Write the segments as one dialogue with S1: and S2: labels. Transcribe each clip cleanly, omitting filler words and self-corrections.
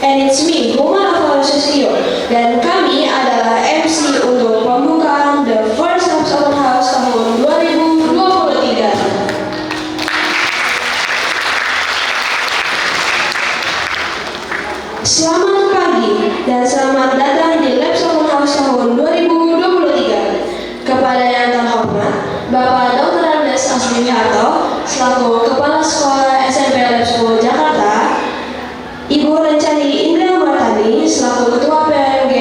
S1: And it's me, Huma Afalusio, dan kami adalah MC untuk pembukaan The First Labs Open House tahun 2023. Selamat pagi dan selamat datang di Labs Open House tahun 2023. Kepada yang terhormat, Bapak Dr. Andes Asmi Harto, selaku Kepala Sekolah SMP Labs Jakarta, Ibu Rencani Indra Martani, selaku Ketua PMG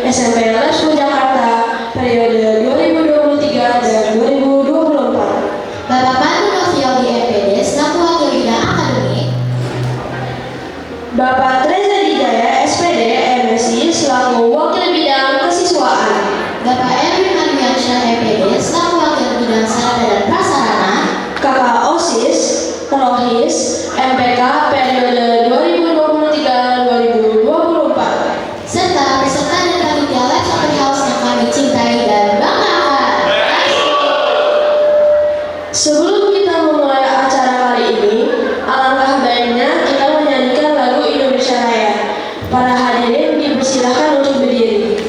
S1: SMP Labs Jakarta periode 2023 dan 2024.
S2: Bapak Pandu Novio di EPD, selaku Wakil Bidang Akademik.
S1: Bapak Treza Dijaya, SPD, MSI, selaku Wakil Bidang Kesiswaan.
S2: Bapak Erwin Ardiansyah, EPD, selaku Wakil Bidang Sarana dan Prasarana.
S1: Kakak OSIS, Rohis, MPK periode 2023-2024.
S2: Serta peserta dan panitia Labs Open House yang kami cintai dan banggakan.
S1: Sebelum kita memulai acara kali ini, alangkah baiknya kita menyanyikan lagu Indonesia Raya. Para hadirin dipersilahkan untuk berdiri.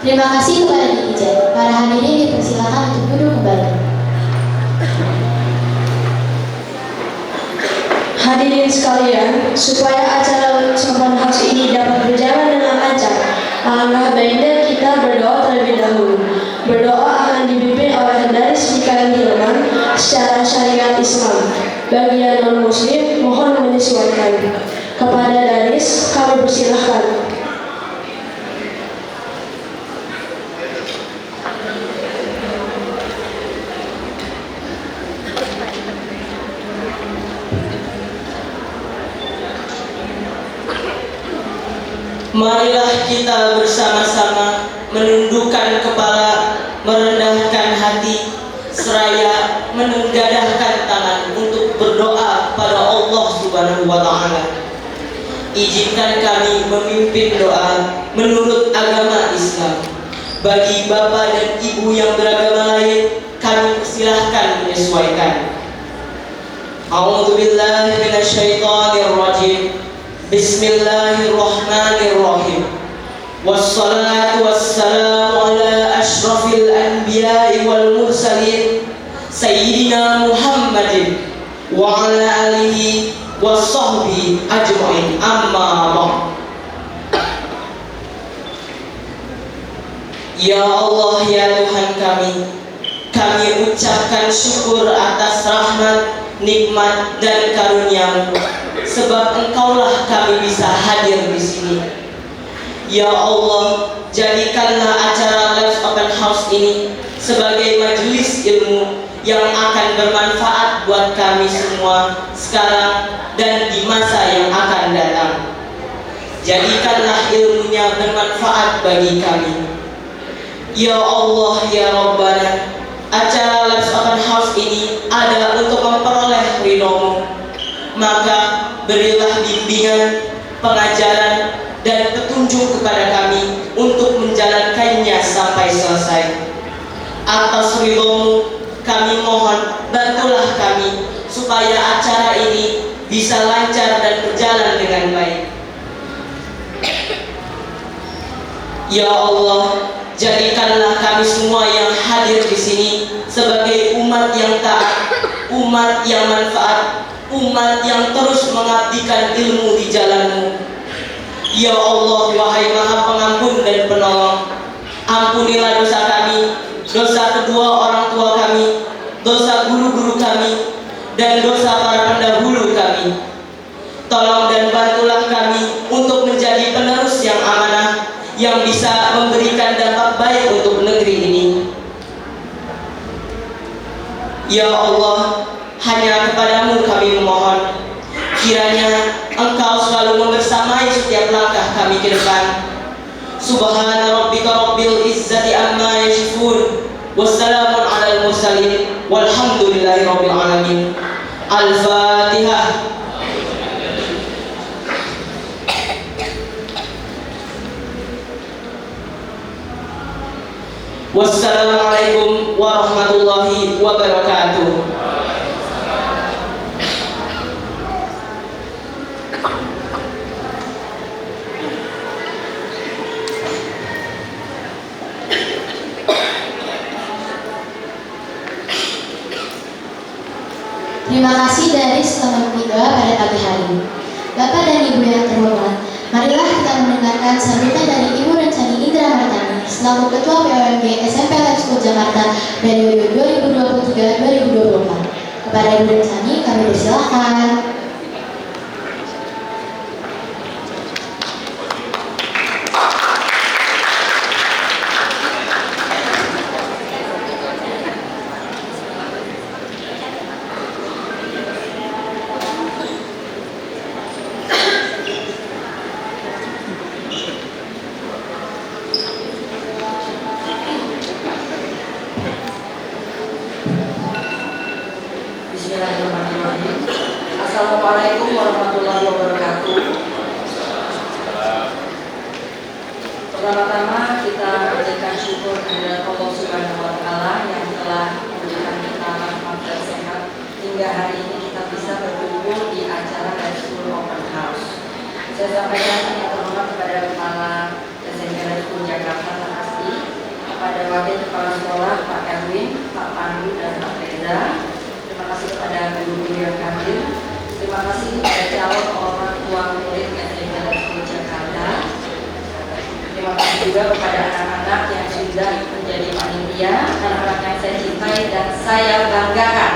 S2: Terima kasih kepada DJ. Para hadirin dipersilakan untuk duduk kembali.
S1: Hadirin sekalian, supaya acara Open House ini dapat berjalan dengan lancar, alangkah baiknya kita berdoa terlebih dahulu. Berdoa akan dipimpin oleh Daris Mikael Hilman secara syariat Islam. Bagi yang non-muslim, mohon menyesuaikan. Kepada Daris, kami persilahkan.
S3: Marilah kita bersama-sama menundukkan kepala, merendahkan hati, seraya menengadahkan tangan untuk berdoa kepada Allah Subhanahu wa Ta'ala. Izinkan kami memimpin doa menurut agama Islam. Bagi bapak dan ibu yang beragama lain, kami persilahkan menyesuaikan. A'udzubillahi minasyaitonirrajim. Bismillahirrahmanirrahim. Wassalatu wassalamu ala ashrafil anbiya'i wal mursalin Sayyidina Muhammadin wa ala alihi wa sahbihi ajma'in, amma ba'd. Ya Allah, ya Tuhan kami ucapkan syukur atas rahmat, nikmat, dan karunia-Mu, sebab Engkaulah kami bisa hadir di sini. Ya Allah, jadikanlah acara Labs Open House ini sebagai majelis ilmu yang akan bermanfaat buat kami semua sekarang dan di masa yang akan datang. Jadikanlah ilmunya bermanfaat bagi kami. Ya Allah, ya Rabbana, acara Labs Open House ini ada untuk memperoleh ridho-Mu. Maka berilah bimbingan, pengajaran, dan petunjuk kepada kami untuk menjalankannya sampai selesai. Atas ridho-Mu, kami mohon bantulah kami supaya acara ini bisa lancar dan berjalan dengan baik. Ya Allah, jadikanlah kami semua yang hadir di sini sebagai umat yang taat, umat yang manfaat, umat yang terus mengabdikan ilmu di jalan-Mu. Ya Allah, wahai Maha Pengampun dan Penolong, ampunilah dosa kami, dosa kedua orang tua kami, dosa guru-guru kami, dan dosa para pendahulu kami. Tolong dan bantulah kami untuk menjadi penerus yang amanah, yang bisa memberikan dampak baik untuk negeri ini. Ya Allah, hanya kepadamu kami memohon, kiranya Engkau selalu membersamai setiap langkah kami ke depan. Subhana rabbika rabbil izzati amma yasifun, wassalamun alal mursalin, walhamdulillahi rabbil alamin. Al-Fatihah. Wassalamualaikum warahmatullahi wabarakatuh.
S2: Terima kasih dari setengah doa pada pagi hari ini. Bapak dan Ibu yang terhormat, marilah kita mendengarkan sambutan dari Ibu Rencani Indra Martani selaku Ketua POMG SMP Lab School Jakarta periode 2023-2024. Kepada Ibu Rencani kami persilahkan.
S4: Bismillahirrahmanirrahim. Assalamualaikum warahmatullahi wabarakatuh. Pertama-tama kita berikan syukur kepada Allah Subhanahu wa Ta'ala yang telah memberikan kita rahmat dan sehat hingga hari ini kita bisa berkumpul di acara High School Open House. Saya sampaikan yang terhormat kepada Kepala SMP High School Jakarta Pak Asdi, kepada Wakil Kepala Sekolah Pak Erwin, Pak Pandu, dan Pak Reza. Terima kasih kepada guru-guru yang hadir. Terima kasih kepada calon orang tua murid SMP High School Jakarta. Terima kasih juga kepada anak-anak yang sudah menjadi panitia, anak-anak yang saya cintai dan saya banggakan.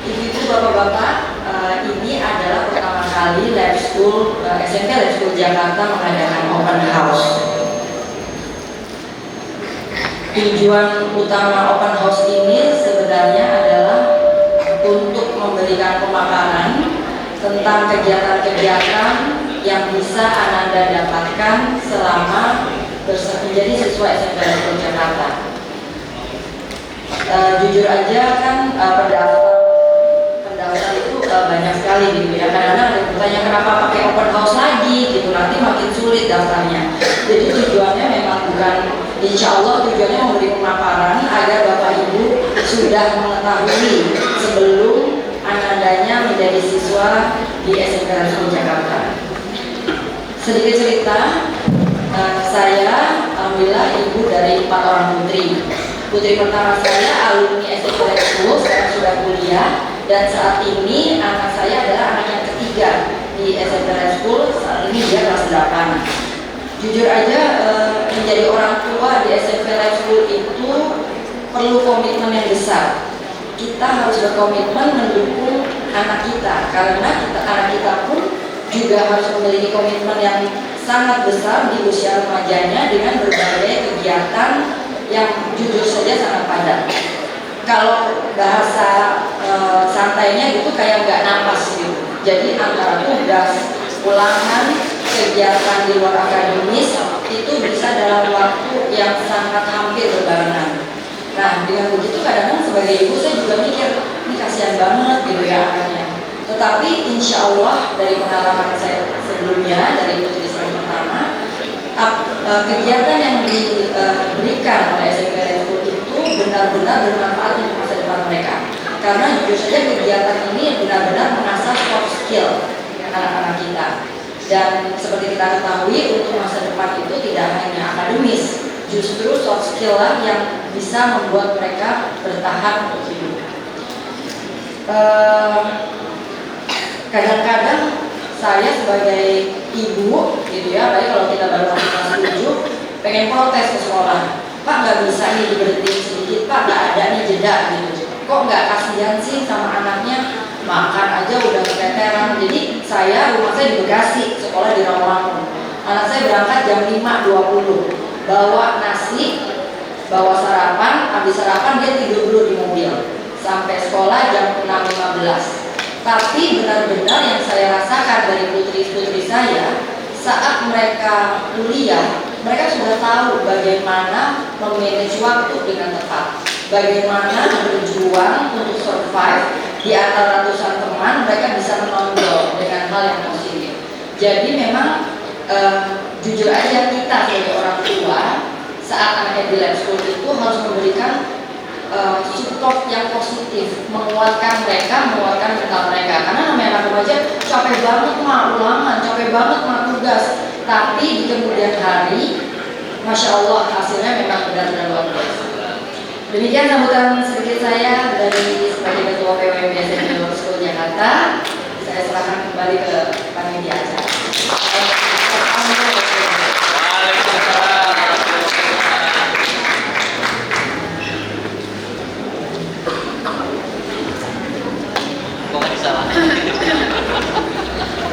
S4: Ibu-ibu, bapak-bapak, ini adalah pertama kali Lab School SMP Lab School Jakarta mengadakan open house. Tujuan utama open house ini sebenarnya adalah untuk memberikan pemaparan tentang kegiatan-kegiatan yang bisa Ananda dapatkan selama menjadi siswa SMP Negeri Jakarta. Jujur aja kan pendaftar itu banyak sekali gitu ya. Kadang-kadang ada yang bertanya kenapa pakai open house lagi gitu, nanti makin sulit daftarnya. Jadi tujuannya memang bukan, insya Allah tujuannya memberi pemaparan agar Bapak Ibu sudah mengetahui sebelum Anandanya menjadi siswa di SMP Negeri Jakarta. Sedikit cerita, saya alhamdulillah ibu dari 4 orang putri. Putri pertama saya alumni SMP School, sekarang sudah kuliah, dan saat ini anak saya adalah anak yang ketiga di SMP School. Saat ini dia kelas 8. Jujur aja menjadi orang tua di SMP Life School itu perlu komitmen yang besar. Kita harus berkomitmen mendukung anak kita, karena anak kita pun juga harus memiliki komitmen yang sangat besar di usia remajanya dengan berbagai kegiatan yang jujur saja sangat padat. Kalau bahasa santainya itu kayak nggak napas gitu. Jadi antara tugas, ulangan, kegiatan di luar akademis itu bisa dalam waktu yang sangat hampir berbarengan. Nah, dengan begitu kadang-kadang sebagai ibu saya juga mikir, ini kasihan banget gitu ya anaknya. Tetapi insya Allah dari pengalaman saya sebelumnya, dari putri saya pertama, kegiatan yang diberikan oleh SMP Life itu benar-benar bermanfaat untuk masa depan mereka. Karena jujur saja kegiatan ini benar-benar mengasah soft skill anak-anak kita. Dan seperti kita ketahui, untuk masa depan itu tidak hanya akademis, justru soft skill lah yang bisa membuat mereka bertahan untuk hidup. Kadang-kadang saya sebagai ibu gitu ya, baik kalau kita baru masuk kelas 7, pengen protes ke sekolah, Pak nggak bisa nih diberhentiin sedikit, Pak nggak ada nih jeda gitu, kok nggak kasihan sih sama anaknya, makan aja udah keteteran. Jadi rumah saya di Bekasi, sekolah di Rawamangun. Anak saya berangkat jam 5.20, bawa nasi, bawa sarapan, habis sarapan dia tidur dulu di mobil sampai sekolah jam 6.15. Tapi benar-benar yang saya rasakan dari putri-putri saya, saat mereka kuliah, mereka sudah tahu bagaimana memanage waktu dengan tepat, bagaimana berjuang untuk survive di antara ratusan teman. Mereka bisa menonjol dengan hal yang positif. Jadi memang jujur aja, kita sebagai orang tua saat anaknya di Life School itu harus memberikan support yang positif, menguatkan mereka, menguatkan mental mereka. Karena namanya anak remaja capek banget mah ulangan, capek banget mah tugas. Tapi di kemudian hari, Masya Allah hasilnya memang benar-benar luar biasa. Demikian sambutan sedikit saya dari sebagai Ketua PWMB SMP Life School Jakarta. Saya serahkan kembali ke panitia acara.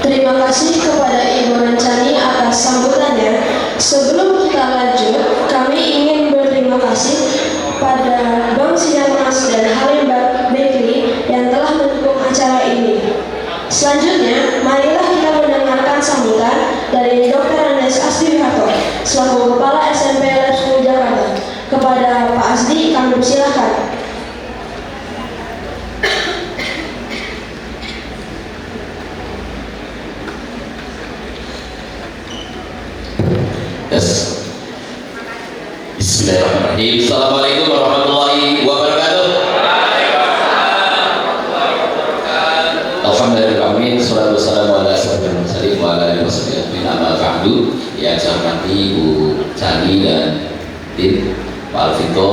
S1: Terima kasih kepada Ibu Rencani atas sambutannya. Sebelum kita lanjut, kami ingin berterima kasih pada Bank Sinarmas dan Halim Bakery yang telah mendukung acara ini. Selanjutnya, marilah kita mendengarkan sambutan dari Dr. Andes Asdiwiharto selaku Kepala SMP Life School Jakarta. Kepada Pak Asdi, kami persilahkan.
S5: Bismillahirrahmanirrahim. Assalamualaikum warahmatullahi wabarakatuh. Alhamdulillahirrahmanirrahim. Salatu wassalamu ala asyrofil mursalin wa ala alihi washabihi amma ba'du. Yang saya hormati Ibu Cani dan Tim Pak Alvito,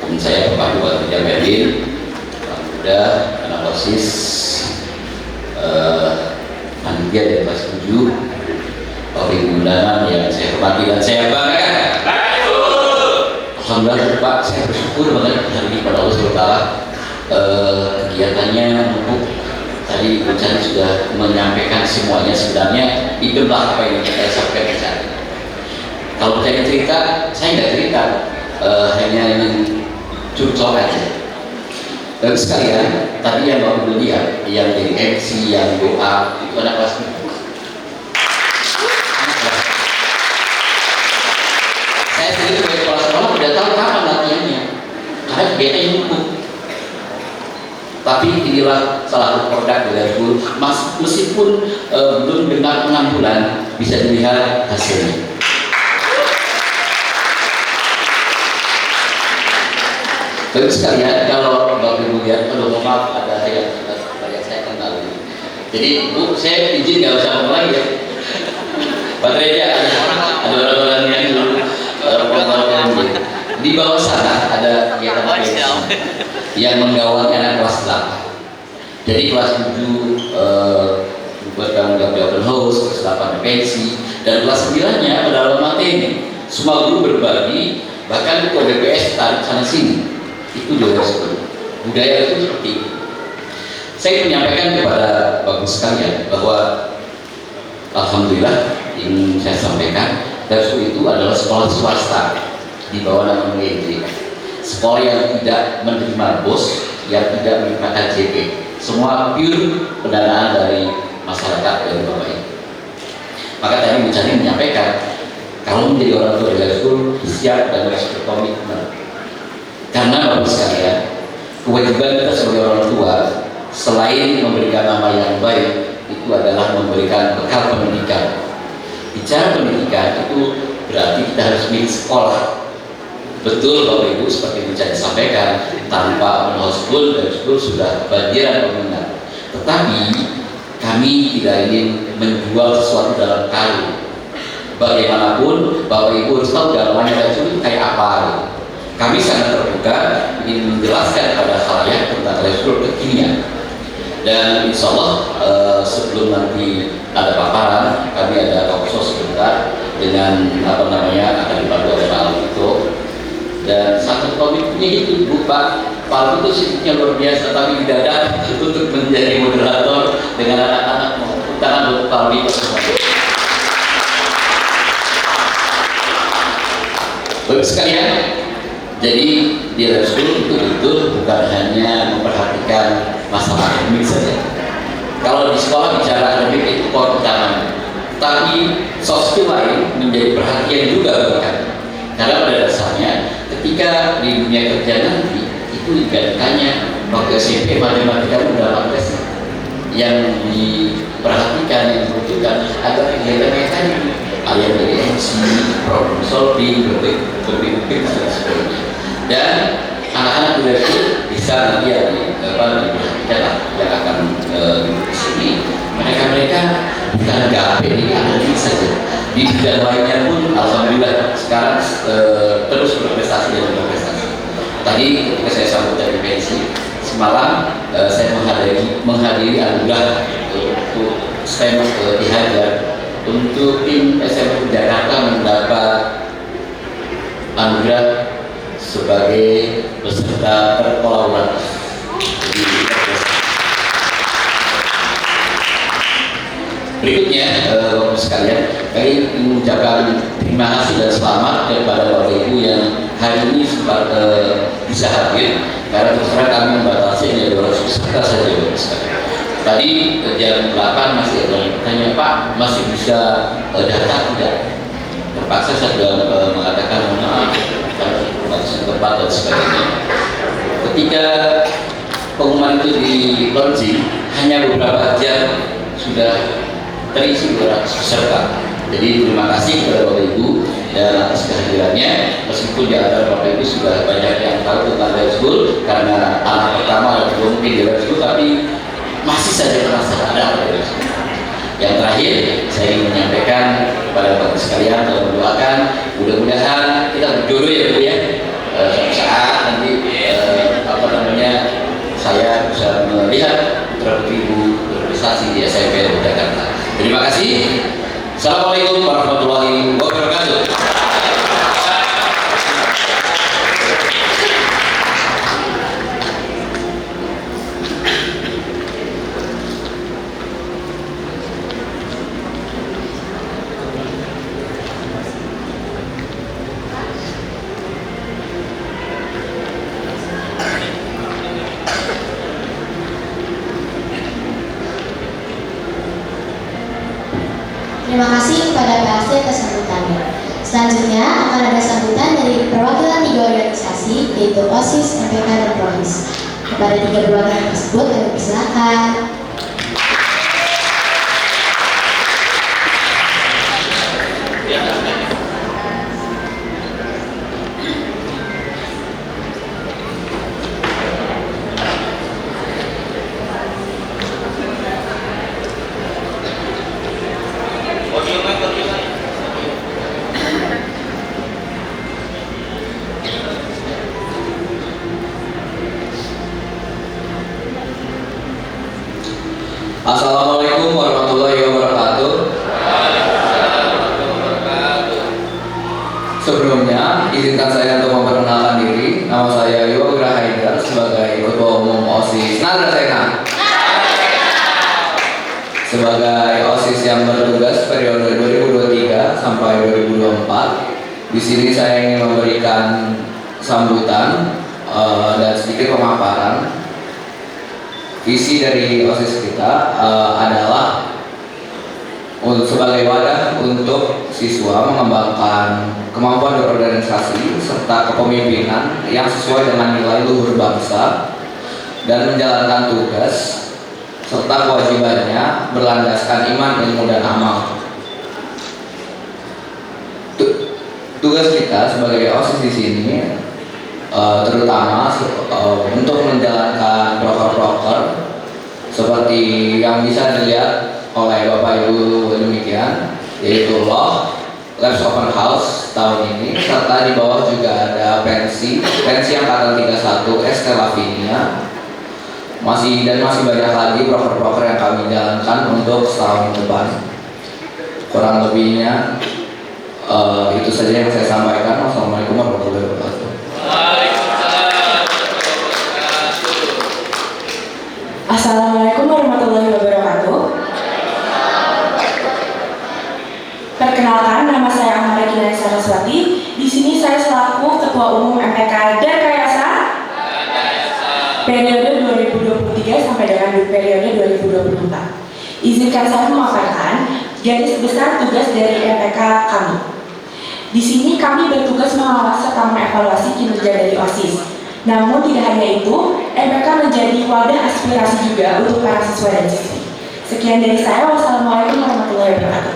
S5: teman saya Bapak Bupati Jambetin, Pak Muda, anak OSIS, panitia dari kelas 7, Bapak Ibu undangan yang saya hormati dan saya banggakan. Alhamdulillah Pak, saya bersyukur banget hari ini pada Allah SWT. Kegiatannya untuk tadi Ibu Cani sudah menyampaikan semuanya. Sebenarnya itulah apa yang kita sampaikan ke sana. Kalau saya cerita, saya nggak cerita, hanya ingin curcol aja. Dan sekalian, tadi yang Bapak belum lihat, yang jadi MC, yang doa, itu anak kelas 7. Saya sendiri sebagai kepala sekolah udah tahu kapan latihannya, karena kegiatannya numpuk. Tapi inilah salah satu produk dari school, meskipun belum genap 6 bulan, bisa dilihat hasilnya. Tapi sekalian, kalau Bapak Ibu lihat, maaf ada yang saya kenal. Jadi Bu, saya izin nggak usah ngomong lagi ya. Pak Reja, ada orang-orang yang dulu di bawah sana ada kegiatan yang menggawangi anak kelas 8. Jadi kelas 7 buat tanggung jawab open house, kelas 8 pensi, Dan kelas 9-nya pendalaman materi. Semua guru berbagi, bahkan ketua BPS tarik sana sini. Itu juga budaya itu seperti itu. Saya menyampaikan kepada Bapak sekalian bahwa alhamdulillah ingin saya sampaikan, Darsul itu adalah sekolah swasta di bawah nama UNJ. Sekolah yang tidak menerima bos, yang tidak menerima JP. Semua pure pendanaan dari masyarakat dari Bapak Ibu. Maka tadi mencari menyampaikan, kalau menjadi orang tua di Darsul siap dan harus berkomitmen. Karena Bapak sekalian, kewajiban kita sebagai orang tua selain memberikan nama yang baik, itu adalah memberikan bekal pendidikan. Bicara pendidikan itu berarti kita harus milih sekolah. Betul Bapak Ibu, seperti yang saya sampaikan, tanpa school dan school sudah banjiran peminat. Tetapi kami tidak ingin menjual sesuatu dalam karung. Bagaimanapun Bapak Ibu harus tahu dalamnya itu kayak apa. Kami sangat terbuka ingin menjelaskan pada halayak tentang school kekinian. Dan insya Allah sebelum nanti ada paparan, kami ada talkshow sebentar dengan akan dipandu oleh Pak Alvito. Dan satu komitmennya itu Pak Alvito sibuknya luar biasa, tapi tidak ada untuk menjadi moderator dengan anak-anak tangan untuk Pak Alvito. Bapak sekalian, jadi di Darsul itu bukan hanya memperhatikan masalah akademik saja. Kalau di sekolah bicara akademik itu core utamanya, tapi soft skill lain menjadi perhatian juga bagi kami. Karena pada dasarnya ketika di dunia kerja nanti itu digantikannya waktu SMP matematika udah 14 yang diperhatikan, yang dibutuhkan agar kegiatan mereka alias dari MC, problem solving, berpikir dan sebagainya. Dan anak-anak muda itu bisa nanti diperhatikan yang akan di sini. Mereka bukan gape di akademik saja, di bidang lainnya pun alhamdulillah sekarang terus berprestasi dan berprestasi. Tadi ketika saya sambut dari pensi semalam, saya menghadiri anugerah untuk STEM IHAJAR untuk tim SMP Jakarta mendapat anugerah sebagai peserta berkolaborasi. Berikutnya, Bapak sekalian, kami mengucapkan terima kasih dan selamat kepada Bapak Ibu yang hari ini sempat bisa hadir, karena terus terang kami membatasi hanya 200 peserta saja, Bapak sekalian. Tadi jam 8 masih ada pertanyaan, Pak, masih bisa data tidak? Terpaksa saya sudah mengatakan maaf, tempat dan sebagainya. Ketika pengumuman itu di launching, hanya beberapa jam sudah terisi 200 peserta. Jadi terima kasih kepada Bapak Ibu dan atas kehadirannya, meskipun di antara Bapak Ibu sudah banyak yang tahu tentang Darsul karena anak pertama belum mungkin di Darsul, tapi masih saja penasaran ada apa Darsul. Yang terakhir, saya ingin menyampaikan kepada Bapak sekalian dalam mendoakan mudah-mudahan kita berjodoh ya Bu ya. Suatu saat nanti saya bisa melihat putra putri Ibu berprestasi di SMP Jakarta. Terima kasih. Assalamualaikum warahmatullahi wabarakatuh.
S2: Terima kasih kepada PAC atas sambutannya. Selanjutnya akan ada sambutan dari perwakilan 3 organisasi, yaitu OSIS, MPK, dan PROHIS. Kepada 3 perwakilan tersebut kami persilakan.
S6: Sebelumnya, izinkan saya untuk memperkenalkan diri. Nama saya Yoga Haidar sebagai Ketua Umum OSIS Nadra Sena. Sebagai OSIS yang bertugas periode 2023 sampai 2024, di sini saya ingin memberikan sambutan dan sedikit pemaparan. Visi dari OSIS kita adalah sebagai wadah untuk siswa mengembangkan kemampuan berorganisasi serta kepemimpinan yang sesuai dengan nilai luhur bangsa dan menjalankan tugas serta kewajibannya berlandaskan iman, ilmu, dan amal. Tugas kita sebagai OSIS di sini terutama untuk menjalankan proker-proker seperti yang bisa dilihat oleh Bapak Ibu demikian, yaitu Law, Labs Open House tahun ini, serta di bawah juga ada pensi angkatan 31 ST Lavinia. Masih banyak lagi proker-proker yang kami jalankan untuk setahun depan. Kurang lebihnya itu saja yang saya sampaikan. Wassalamualaikum warahmatullahi wabarakatuh.
S7: Assalamualaikum warahmatullahi wabarakatuh. Perkenalkan, nama saya Amara Kinai Saraswati. Di sini saya selaku Ketua Umum MPK Darkayasa periode 2023 sampai dengan periode 2024. Izinkan saya memaparkan garis besar tugas dari MPK kami. Di sini kami bertugas mengawasi serta mengevaluasi kinerja dari OSIS. Namun tidak hanya itu, MPK menjadi wadah aspirasi juga untuk para siswa dan siswi. Sekian dari saya. Wassalamualaikum warahmatullahi wabarakatuh.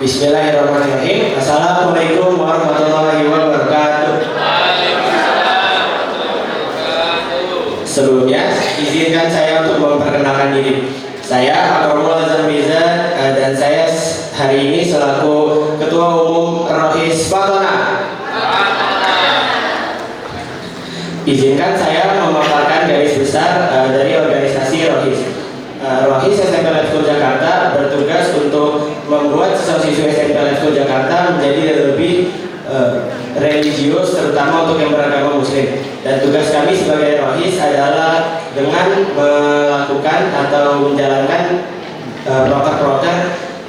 S8: Bismillahirrahmanirrahim. Assalamualaikum warahmatullahi wabarakatuh. Sebelumnya, izinkan saya untuk memperkenalkan diri. Saya Akromul Azam Riza dan saya hari ini selaku Ketua Umum Rohis Fatona. Izinkan saya memaparkan garis besar dari organisasi Rohis. Rohis SMP Lab School Jakarta bertugas untuk membuat siswa-siswa SMP Lab School Jakarta menjadi lebih religius, terutama untuk yang beragama Muslim. Dan tugas kami sebagai Rohis adalah dengan melakukan atau menjalankan proker-proker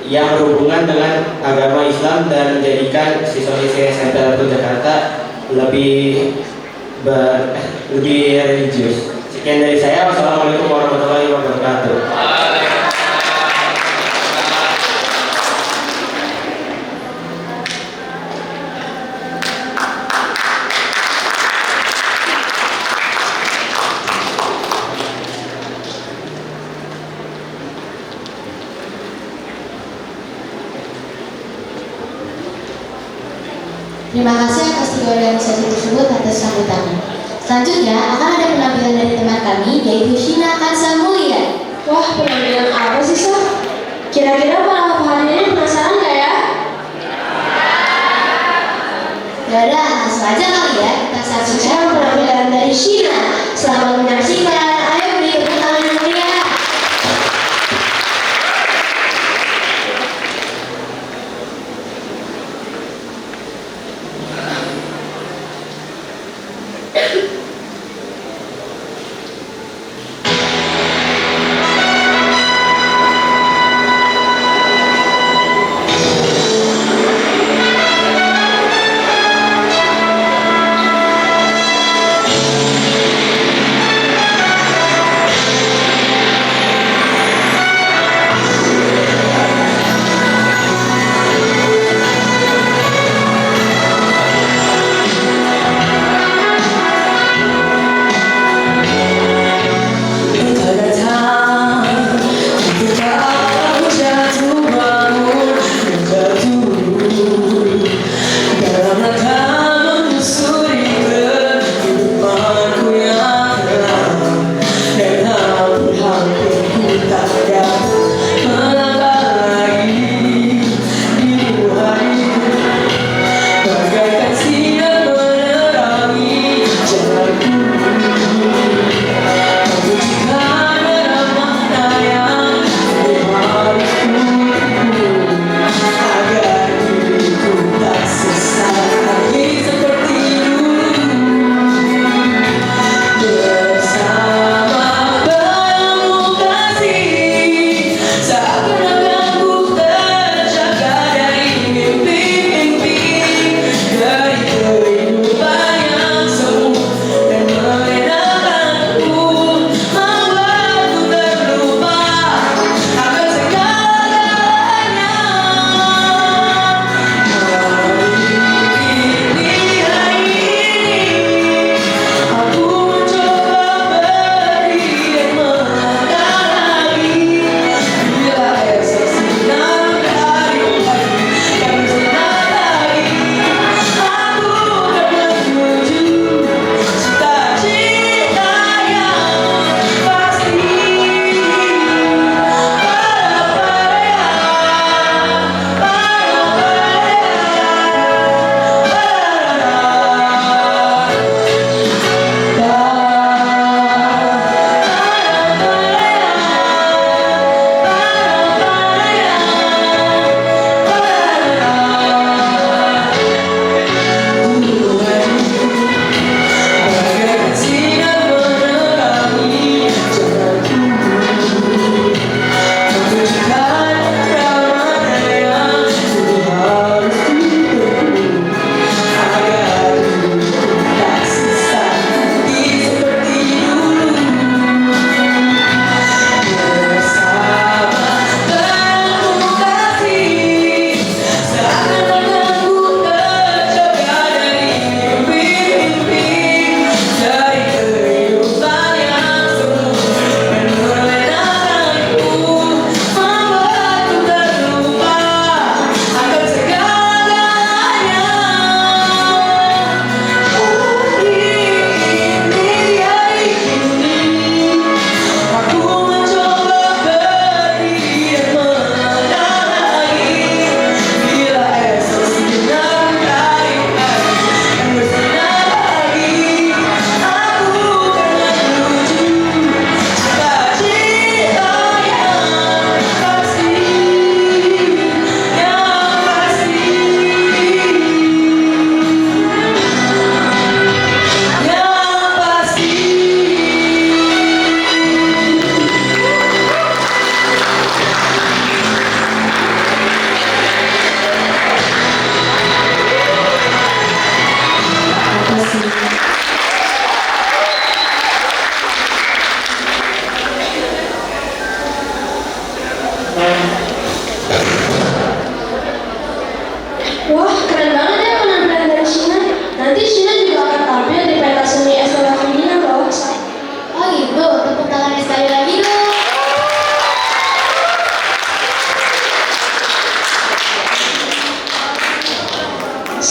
S8: yang berhubungan dengan agama Islam dan menjadikan siswa-siswa SMP Lab School Jakarta lebih religius. Sekian dari saya. Wassalamualaikum warahmatullahi wabarakatuh.
S2: Terima kasih atas tiga organisasi tersebut atas sambutannya. Selanjutnya akan ada penampilan dari teman kami, yaitu Shina Kansa Mulia.
S1: Wah, penampilan apa sih, Sob? Kira-kira para peserta penasaran nggak ya?
S2: Yaudah, langsung aja kali ya, kita saksikan
S1: Sekarang penampilan dari Shina.
S2: Selamat menyaksikan. Ayo beri tepuk tangan yang meriah.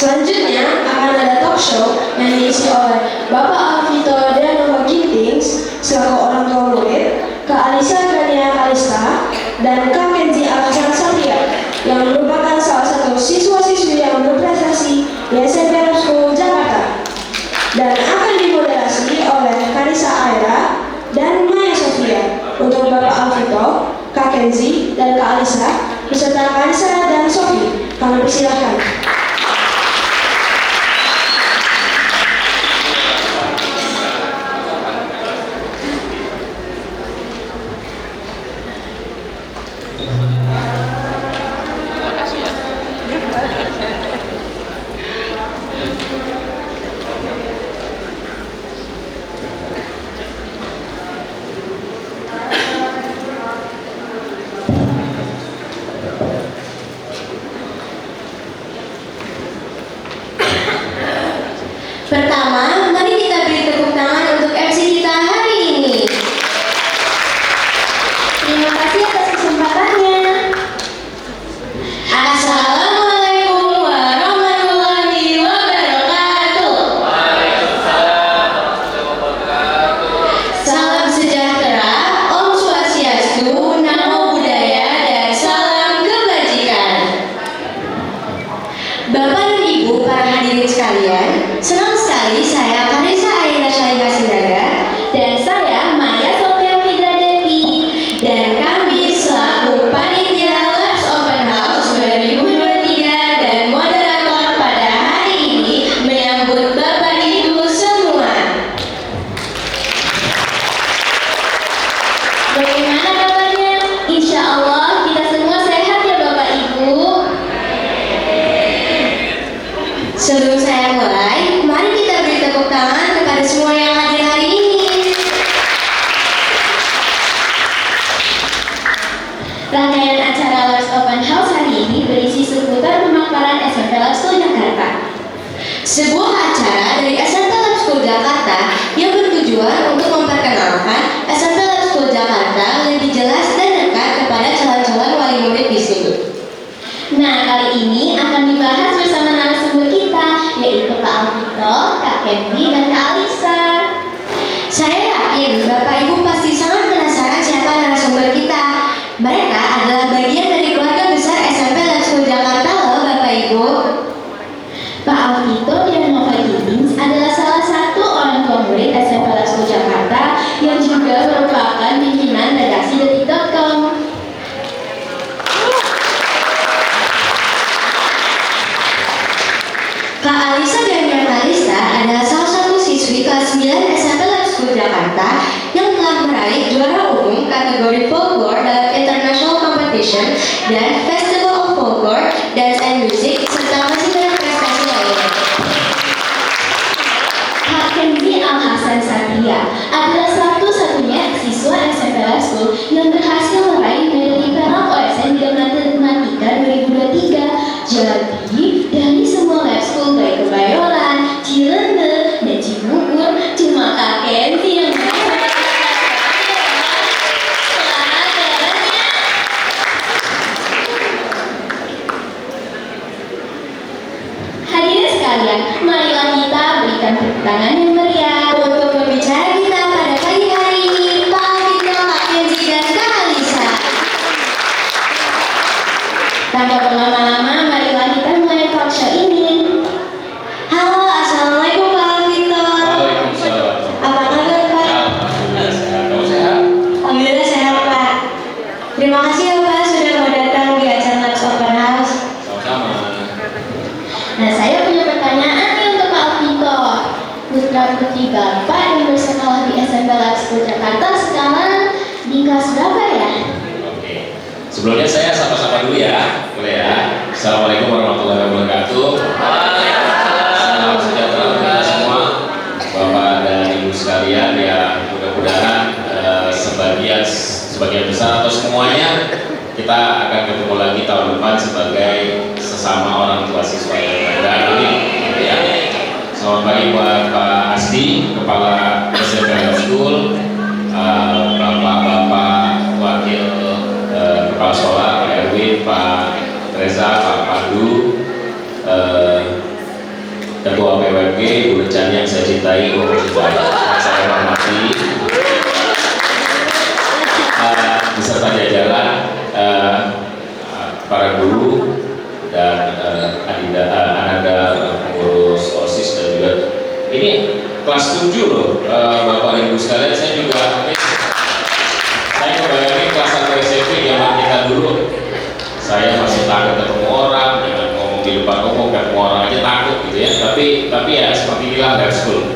S1: Selanjutnya akan ada talk show yang diisi oleh Bapak Alvito Deanova Gintings selaku orang tua murid, Kak Alisa Grania Kalista, dan Kak Kenzi Alhasan Satria yang merupakan salah satu siswa-siswi yang berprestasi di SMP Lab School Jakarta, dan akan dimoderasi oleh Karisa Aira dan Maya Sofia. Untuk Bapak Alvito, Kak Kenzi, dan Kak Alisa beserta Karisa dan Sofi, kami persilahkan.
S2: Pertama, mari kita beri tepuk tangan untuk MC kita hari ini. Terima kasih atas kesempatannya. Assalamualaikum warahmatullahi wabarakatuh. Salam sejahtera, Om Swastiastu, Namo Buddhaya, dan salam kebajikan. Bapak dan Ibu para hadirin sekalian, senang sekali saya Karisa Aira Syahida Sinaga dan saya Maya Sofia Fidra Devi, dan kami selaku panitia Labs Open House 2023 dan moderator pada hari ini menyambut Bapak Ibu semua. Bagaimana kabarnya? Insya Allah kita semua sehat ya Bapak Ibu. Sebelum saya mulai, mari kita beri tepuk tangan kepada semua yang hadir hari ini. Rangkaian acara Labs Open House hari ini berisi seputar pemaparan SMP Lab School Jakarta. Sebuah acara dari SMP Lab School Jakarta yang bertujuan untuk memperkenalkan SMP Lab School Jakarta lebih jelas dan dekat kepada calon-calon wali murid di sini. Nah, kali ini akan dibahas bersama narasumber kita, yaitu Kak Alvito, Kak Kenzi, dan Kak Alisa. Saya yakin Bapak Ibu pasti sangat penasaran siapa narasumber kita. Mereka adalah bagian dari keluarga besar SMP Lab School Jakarta loh Bapak Ibu. Pak Alvito Deanova Gintings adalah salah satu orang tua murid SMP Lab School Jakarta yang juga merupakan pimpinan redaksi detik.com. Kak Alisa Grania Kalista adalah salah satu siswi kelas 9 SMP Lab School Jakarta yang telah meraih juara umum kategori folklore dalam International Competition dan Festival of Folklore, Dance and Music, serta masih banyak prestasi lainnya. Kak Kenzi Alhasan Satria adalah satu-satunya siswa SMP Lab School yang berhasil meraih medali perak OSN di Matematika 2023. Jadi, dari semua lab school baik Kebayoran, Cilende, dan Cibubur, cuma Kak Kenzi yang berhasil. Hadirin sekalian, marilah kita berikan tepuk tangan yang meriah untuk pembicara kita pada pagi hari ini, Pak Alvito, Kak Kenzi, dan Kak Alisa. Tanpa berlama-lama, marilah kita mulai talk show ini. Halo, assalamualaikum Pak Alvito.
S5: Waalaikumsalam.
S2: Apa kabar Pak?
S5: Alhamdulillah sehat. Kamu sehat?
S2: Alhamdulillah sehat Pak. Terima kasih ya Pak sudah mau datang di acara Labs Open House.
S5: Sama-sama.
S2: Nah, saya punya pertanyaan nih untuk Pak Alvito. Putra putri Bapak yang bersekolah di SMP Lab School Jakarta sekarang di kelas berapa ya?
S5: Oke. Sebelumnya saya sapa-sapa dulu ya. Boleh ya? Assalamualaikum warahmatullahi wabarakatuh. Salam sejahtera untuk kita semua, Bapak dan Ibu sekalian, yang mudah-mudahan sebagian besar atau semuanya kita akan ketemu lagi tahun depan sebagai sesama orang tua siswa yang ada ini. Ya. Selamat pagi buat Pak Asdi, Kepala SMP Lab School, Bapak-Bapak Wakil Kepala Sekolah, Pak Erwin, Pak Reza, Pak Pandu,
S9: Ketua PWMG Ibu Rencani yang saya cintai, Ibu saya hormati, beserta jajaran para guru dan Ananda pengurus OSIS dan juga ini kelas 7 loh, Bapak Ibu sekalian. Saya juga kebayangin kelas 1 SMP zaman kita dulu, saya masih takut ketemu orang, jangan ngomong di depan umum, ketemu orang aja takut gitu ya. Tapi ya seperti inilah lab school.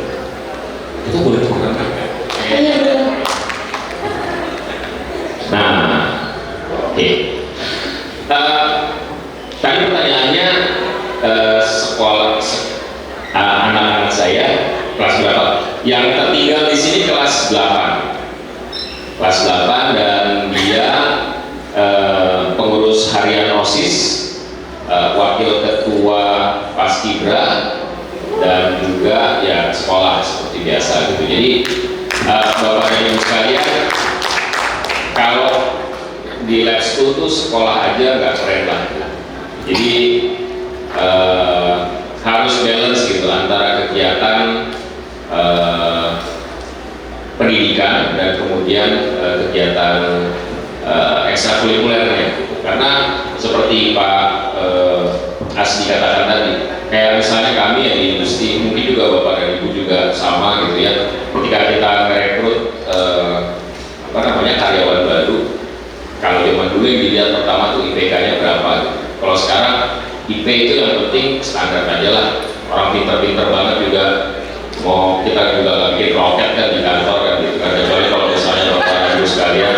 S9: Itu boleh dibuka kan? Nah, oke. Tadi pertanyaannya sekolah anak-anak saya kelas berapa? Yang tertinggal di sini kelas 8. Kelas 8 dan dia pengurus harian OSIS, wakil ketua Paskibra dan juga ya sekolah seperti biasa gitu. Jadi Bapak dan Ibu sekalian, kalau di lab school tuh sekolah aja nggak keren lah. Jadi harus balance gitu antara kegiatan pendidikan dan kemudian kegiatan ekstrakurikulernya. Karena seperti Pak Asdi katakan tadi, kayak misalnya kami ya di industri, mungkin juga Bapak dan Ibu juga sama gitu ya. Ketika kita merekrut karyawan baru, kalau zaman dulu yang dilihat pertama tuh IPK-nya berapa gitu. Kalau sekarang IP itu yang penting standar aja lah. Orang pinter-pinter banget juga mau kita juga bikin roket kan di kantor kan gitu kan. Kecuali kalau misalnya Bapak Ibu sekalian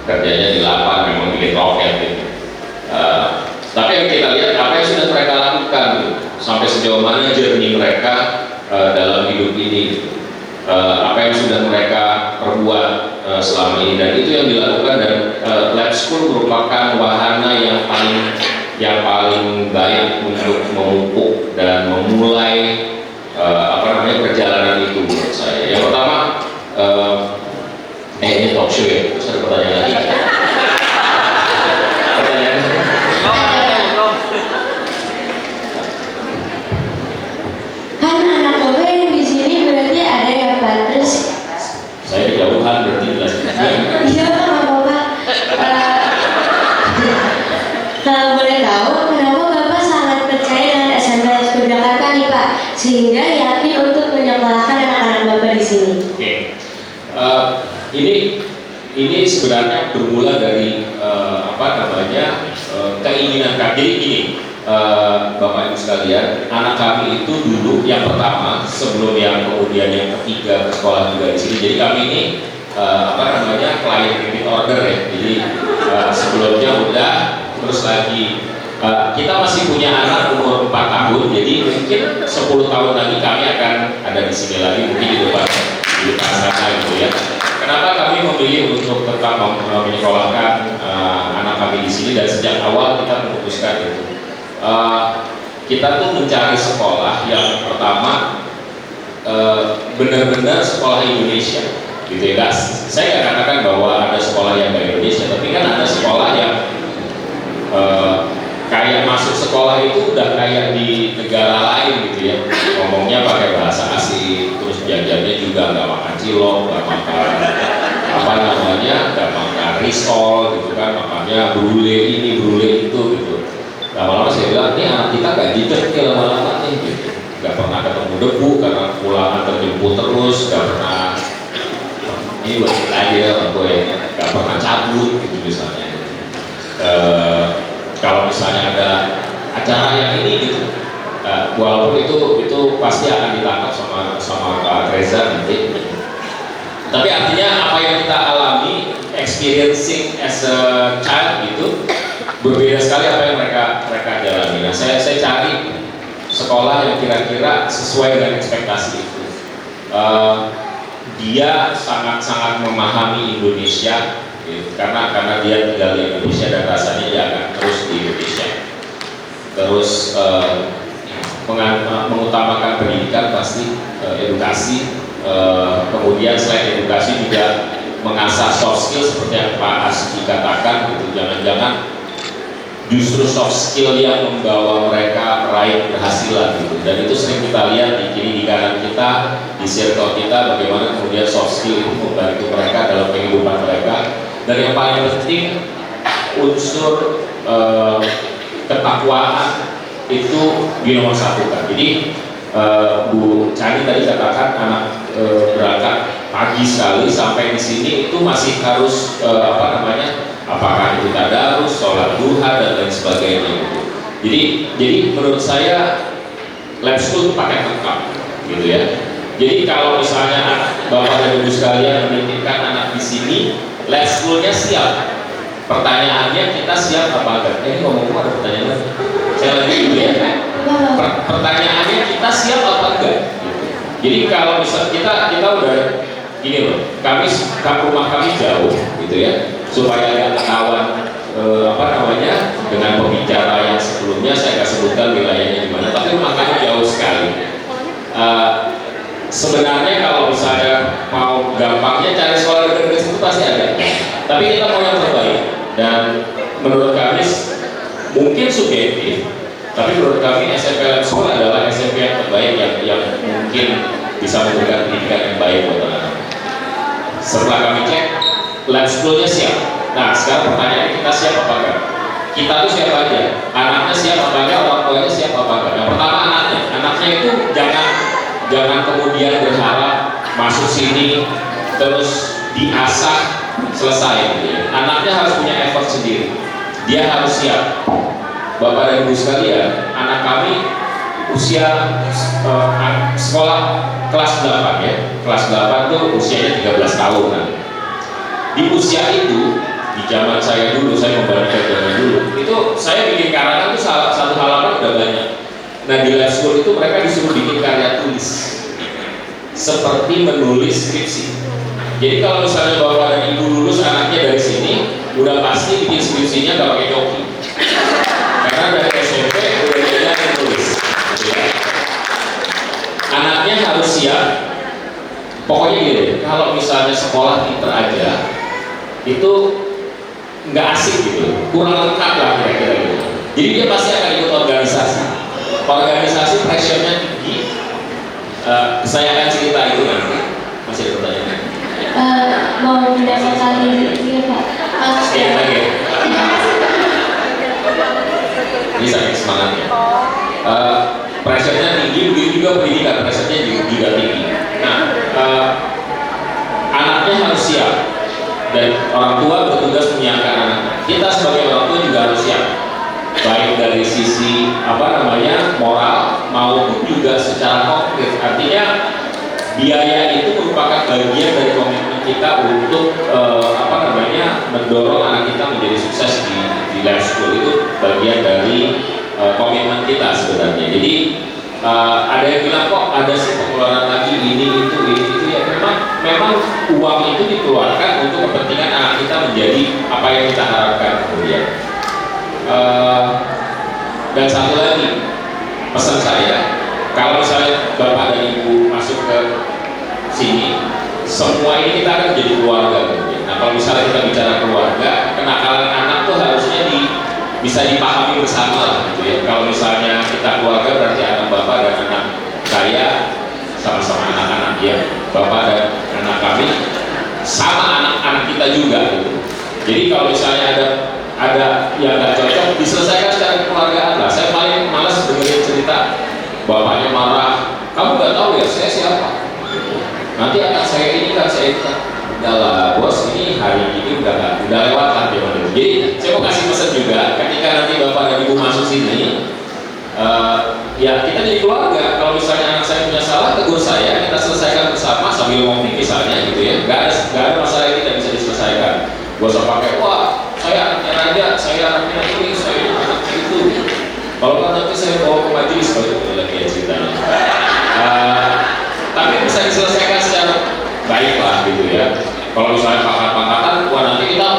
S9: kerjanya di lapangan memang bikin roket gitu. Tapi yang kita lihat apa yang sudah mereka lakukan gitu. Sampai sejauh mana journey mereka dalam hidup ini gitu. Apa yang sudah mereka perbuat selama ini, dan itu yang dilakukan. Dan lab school merupakan wahana yang paling baik untuk memupuk dan memulai perjalanan itu menurut saya. Yang pertama, ini talk show ya, terus ada pertanyaan lagi. Pertanyaan.
S1: Kan anak Bapak yang di sini berarti ada ya Pak, terus
S9: Saya kejauhan berarti jelas.
S1: iya Pak Bapak. Kalau boleh tahu, kenapa Bapak sangat percaya dengan SMP School Jakarta nih Pak, sehingga yakin untuk menyekolahkan anak-anak Bapak di sini?
S9: Oke. Ini sebenarnya bermula dari keinginan kami. Jadi gini, Bapak Ibu sekalian, anak kami itu dulu yang pertama sebelum yang kemudian yang ketiga ke sekolah juga di sini. Jadi kami ini klien repeat order ya. Jadi sebelumnya udah, terus lagi kita masih punya anak umur 4 tahun. Jadi mungkin 10 tahun lagi kami akan ada di sini lagi, mungkin di depan sana gitu ya. Kenapa kami memilih untuk tetap menyekolahkan anak kami di sini, dan sejak awal kita memutuskan itu. Kita tuh mencari sekolah yang pertama benar-benar sekolah Indonesia, gitu ya. Saya nggak katakan bahwa ada sekolah yang dari Indonesia, tapi kan ada sekolah yang kayak masuk sekolah itu udah kayak di negara lain gitu ya. Ngomongnya pakai bahasa asing, terus jajannya juga nggak makan cilok, nggak makan nggak makan risol gitu kan, makannya brule ini brule itu gitu. Lama-lama saya bilang, ini anak kita gak dicek lama-lama nih gitu. Gak pernah ketemu debu karena pulangan terjemput terus, gak pernah ini buat kita aja gue, gak pernah cabut gitu misalnya. Kalau misalnya ada acara yang ini gitu, walaupun itu pasti akan ditangkap sama Pak Reza nanti. Tapi artinya apa yang kita alami, experiencing as a child gitu, berbeda sekali apa yang mereka jalani. Nah, saya cari sekolah yang kira-kira sesuai dengan ekspektasi itu. Dia sangat-sangat memahami Indonesia, gitu, karena dia tinggal di Indonesia dan rasanya dia akan terus di Indonesia. Terus mengutamakan pendidikan pasti, edukasi. Kemudian selain edukasi juga mengasah soft skill seperti yang Pak Asdi katakan gitu. Jangan-jangan justru soft skill yang membawa mereka meraih keberhasilan gitu. Dan itu sering kita lihat di kiri di kanan kita, di circle kita, bagaimana kemudian soft skill itu membantu mereka dalam kehidupan mereka. Dan yang paling penting unsur ketakwaan itu di nomor satu kan. Jadi Bu Chani tadi katakan anak berangkat pagi sekali sampai di sini itu masih harus apakah itu tadarus, sholat duha dan lain sebagainya gitu. Jadi menurut saya lab school pakai lengkap gitu ya. Jadi kalau misalnya Bapak dan Ibu sekalian menitipkan anak di sini, lab schoolnya siap. Pertanyaannya kita siap apa enggak? Ini ngomong-ngomong ada pertanyaan. Saya lagi dulu ya. Pertanyaannya kita siap apa enggak? Jadi kalau misal kita udah gini loh, rumah kami jauh gitu ya, supaya nggak ketahuan dengan pembicara yang sebelumnya saya nggak sebutkan wilayahnya di mana, tapi rumah kami jauh sekali. Sebenarnya kalau misalnya mau gampangnya cari sekolah dekat-dekat situ pasti ada, tapi kita mau yang terbaik. Dan menurut kami mungkin subjektif, tapi menurut kami SMP Lab School adalah SMP yang terbaik yang mungkin bisa memberikan pendidikan yang baik buat anak-anak. Setelah kami cek, lab schoolnya siap. Nah sekarang pertanyaannya kita siap apa enggak? Kita tuh siapa aja? Anaknya siap apa enggak? Orang tuanya siap apa enggak? Yang pertama anaknya itu jangan kemudian berharap masuk sini terus diasah selesai gitu ya. Anaknya harus punya effort sendiri, dia harus siap. Bapak dan Ibu sekalian, anak kami usia sekolah kelas 8 ya, kelas 8 tuh usianya 13 tahun kan. Di usia itu, di zaman saya dulu, saya membandingkan zaman dulu, itu saya bikin karangan tuh satu halaman udah banyak. Nah di lab school itu mereka disuruh bikin karya tulis seperti menulis skripsi. Jadi kalau misalnya Bapak dan Ibu lulus anaknya dari sini, udah pasti bikin skripsinya gak pakai joki, karena dari SMP udah belajar menulis gitu ya. Anaknya harus siap. Pokoknya gini, kalau misalnya sekolah pinter aja itu nggak asik gitu, kurang lengkap lah kira-kira gitu. Jadi dia pasti akan ikut organisasi. Organisasi pressure-nya tinggi. Saya akan cerita itu nanti. Masih ada pertanyaan?
S2: Mau mendapatkan ini Pak.
S9: Sekian lagi. Ini saking semangatnya. Pressure-nya tinggi, begitu juga pendidikan pressure-nya juga tinggi. Nah, anaknya harus siap dan orang tua bertugas menyiapkan anaknya. Kita sebagai orang tua juga harus siap, baik dari sisi moral maupun juga secara konkret. Artinya biaya itu merupakan bagian dari komitmen kita untuk mendorong anak kita menjadi sukses di lab school. Itu bagian dari komitmen kita sebenarnya. Jadi ada yang bilang kok ada sih pengeluaran lagi ini itu ya, memang uang itu dikeluarkan untuk kepentingan anak kita menjadi apa yang kita harapkan kemudian. Dan satu lagi pesan saya, kalau misalnya Bapak dan Ibu masuk ke sini, semua ini kita akan jadi keluarga kemudian. Nah kalau misalnya kita bicara keluarga, kenakalan anak tuh harusnya bisa dipahami bersama lah gitu ya. Kalau misalnya kita keluarga berarti anak Bapak dan anak saya sama-sama anak-anak ya, Bapak dan anak kami sama anak-anak kita juga gitu. Jadi kalau misalnya ada yang nggak cocok, diselesaikan secara kekeluargaan lah. Saya paling malas dengerin cerita bapaknya marah, kamu nggak tahu ya saya siapa, nanti akan saya ini kan saya itu kan. Udah lah bos, ini hari ini udah lewat lah zaman itu. Jadi saya mau kasih pesan juga, ketika nanti Bapak dan Ibu masuk sini, ya kita jadi keluarga. Kalau misalnya anak saya punya salah, tegur saya, kita selesaikan bersama sambil ngomong misalnya gitu ya. Gak ada masalah yang tidak bisa diselesaikan. Gak usah pakai, wah saya anaknya Raja, saya anaknya ini, saya anaknya itu. Kalau kan nanti saya bawa ke majelis, kalau itu lagi ya ceritanya. Tapi bisa diselesaikan secara baik lah gitu ya. Kalau misalnya pangkat-pangkatan, wah nanti kita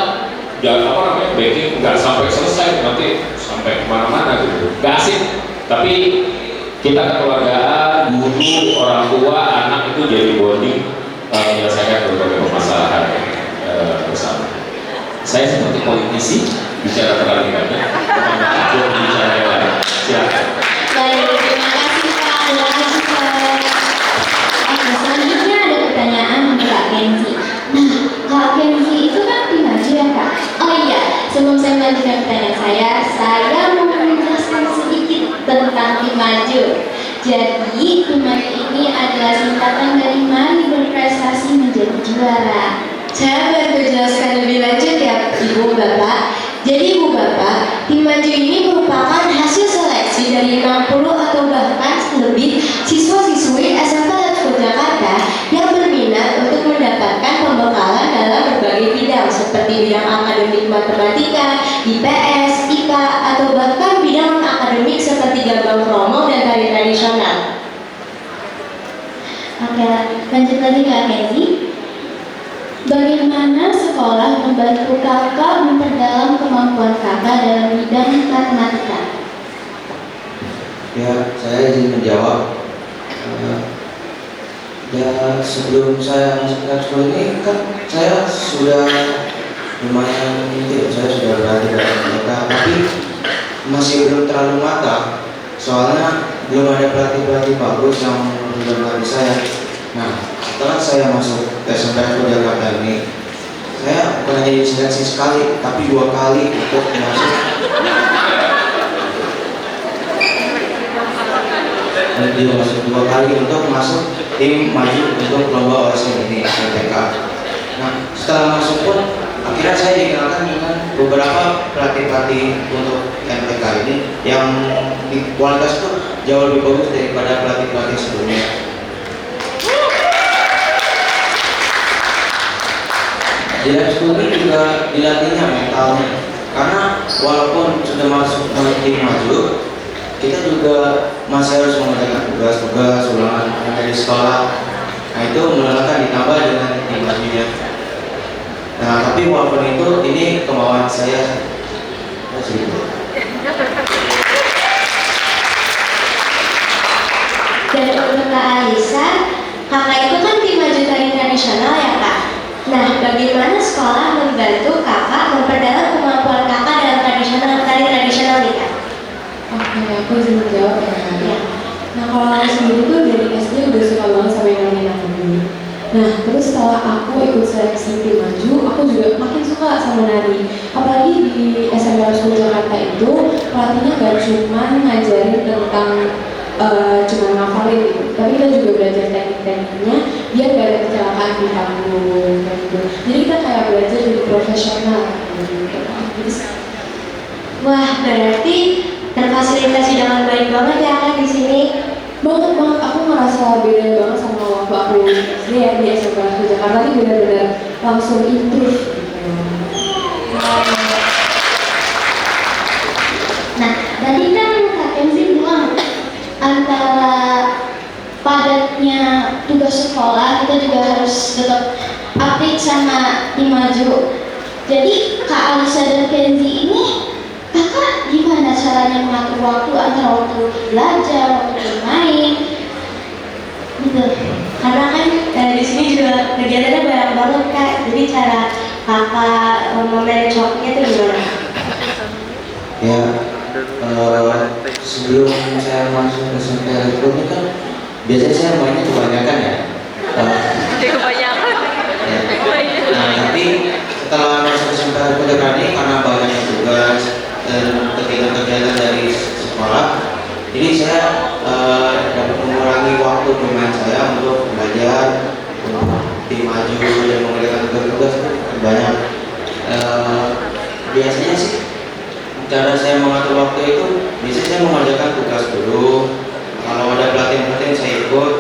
S9: jangan backing nggak sampai selesai, nanti sampai kemana-mana gitu. Gak asik. Tapi kita kekeluargaan, guru, orang tua, anak itu jadi bonding menyelesaikan berbagai permasalahan bersama. Saya seperti politisi, bicara terlalu banyak. Aku bicara yang lain. Silakan.
S2: Baik, terima kasih Pak. Terima kasih Pak. Selanjutnya ada pertanyaan untuk Kak Kenzi. Nah, Kak Kenzi itu kan tim maju ya Kak? Oh iya, sebelum saya melanjutkan pertanyaan saya mau menjelaskan sedikit tentang tim maju. Jadi, tim maju ini adalah singkatan dari Mari Berprestasi Menjadi Juara. Saya bantu jelaskan lebih lanjut ya Ibu Bapak. Jadi Ibu Bapak, tim maju ini merupakan hasil seleksi dari 60 atau bahkan lebih siswa-siswi SMP School Jakarta yang berminat untuk mendapatkan pembekalan dalam berbagai bidang seperti bidang akademik matematika, IPS, IPA, atau bahkan bidang akademik seperti gambang kromong dan tari tradisional. Oke, lanjut lagi Kak Kenzi. Bagaimana sekolah membantu kakak memperdalam kemampuan kakak dalam bidang matematika?
S6: Ya, saya izin menjawab. Ya, sebelum saya masuk ke sekolah ini kan saya sudah lumayan saya sudah berlatih matematika, tapi masih belum terlalu matang. Soalnya belum ada pelatih bagus yang sudah melatih saya. Nah, setelah saya masuk SMP School Jakarta ini, saya bukan hanya diseleksi sekali, tapi 2 kali untuk masuk. Dia masuk 2 kali untuk masuk tim maju untuk lomba OSN ini MTK. Nah, setelah masuk pun akhirnya saya dikenalkan dengan beberapa pelatih untuk MTK ini yang di kualitas itu jauh lebih bagus daripada pelatih sebelumnya. Di lab school ini juga dilatihnya mentalnya, karena walaupun sudah masuk tim maju, kita juga masih harus mengerjakan tugas-tugas ulangan yang ada di sekolah. Nah, itu melelahkan ditambah dengan tim majunya. Nah, tapi walaupun itu, ini kemauan saya.
S2: Dan untuk Kak Alisa, kakak itu kan tim maju tari tradisional ya Kak? Nah, bagaimana sekolah membantu kakak memperdalam kemampuan kakak dalam tari tradisional nih Kak?
S10: Oke, aku izin menjawab ya. Nah, kalau aku sendiri tuh dari SD udah suka banget sama yang namanya nari. Nah, terus setelah aku ikut seleksi tim maju, aku juga makin suka sama nari. Apalagi di SMP School Jakarta itu, pelatihnya gak cuma ngajarin tentang cuma ngafalin gitu, tapi kita juga belajar teknik-tekniknya biar gak ada kecelakaan di panggung gitu. Jadi kita kayak belajar jadi profesional gitu.
S2: Wah, berarti terfasilitasi dengan baik banget ya Kak di sini.
S10: Banget, aku ngerasa beda banget sama waktu aku SD ya di SMP School Jakarta ini benar-benar langsung improve gitu.
S2: Nah, tadi kan Kak Kenzi bilang antara padatnya tugas sekolah kita juga harus tetap update sama tim maju. Jadi Kak Alisa dan Kenzi ini kakak gimana caranya mengatur waktu antara waktu belajar, waktu bermain gitu? Karena kan di sini juga kegiatannya banyak banget Kak. Jadi cara kakak memanage waktunya itu gimana?
S6: Ya, sebelum saya masuk ke SMP Elektro ini kan biasanya saya mainnya kebanyakan ya. Nah, tapi setelah masuk ke SMP Elektro Jakarta ini karena banyaknya tugas dan kegiatan-kegiatan dari sekolah, jadi saya dapat mengurangi waktu bermain saya untuk belajar, tim maju dan mengerjakan tugas-tugas banyak. Biasanya sih cara saya mengatur waktu itu, biasanya saya mengerjakan tugas dulu. Kalau ada pelatihan saya ikut.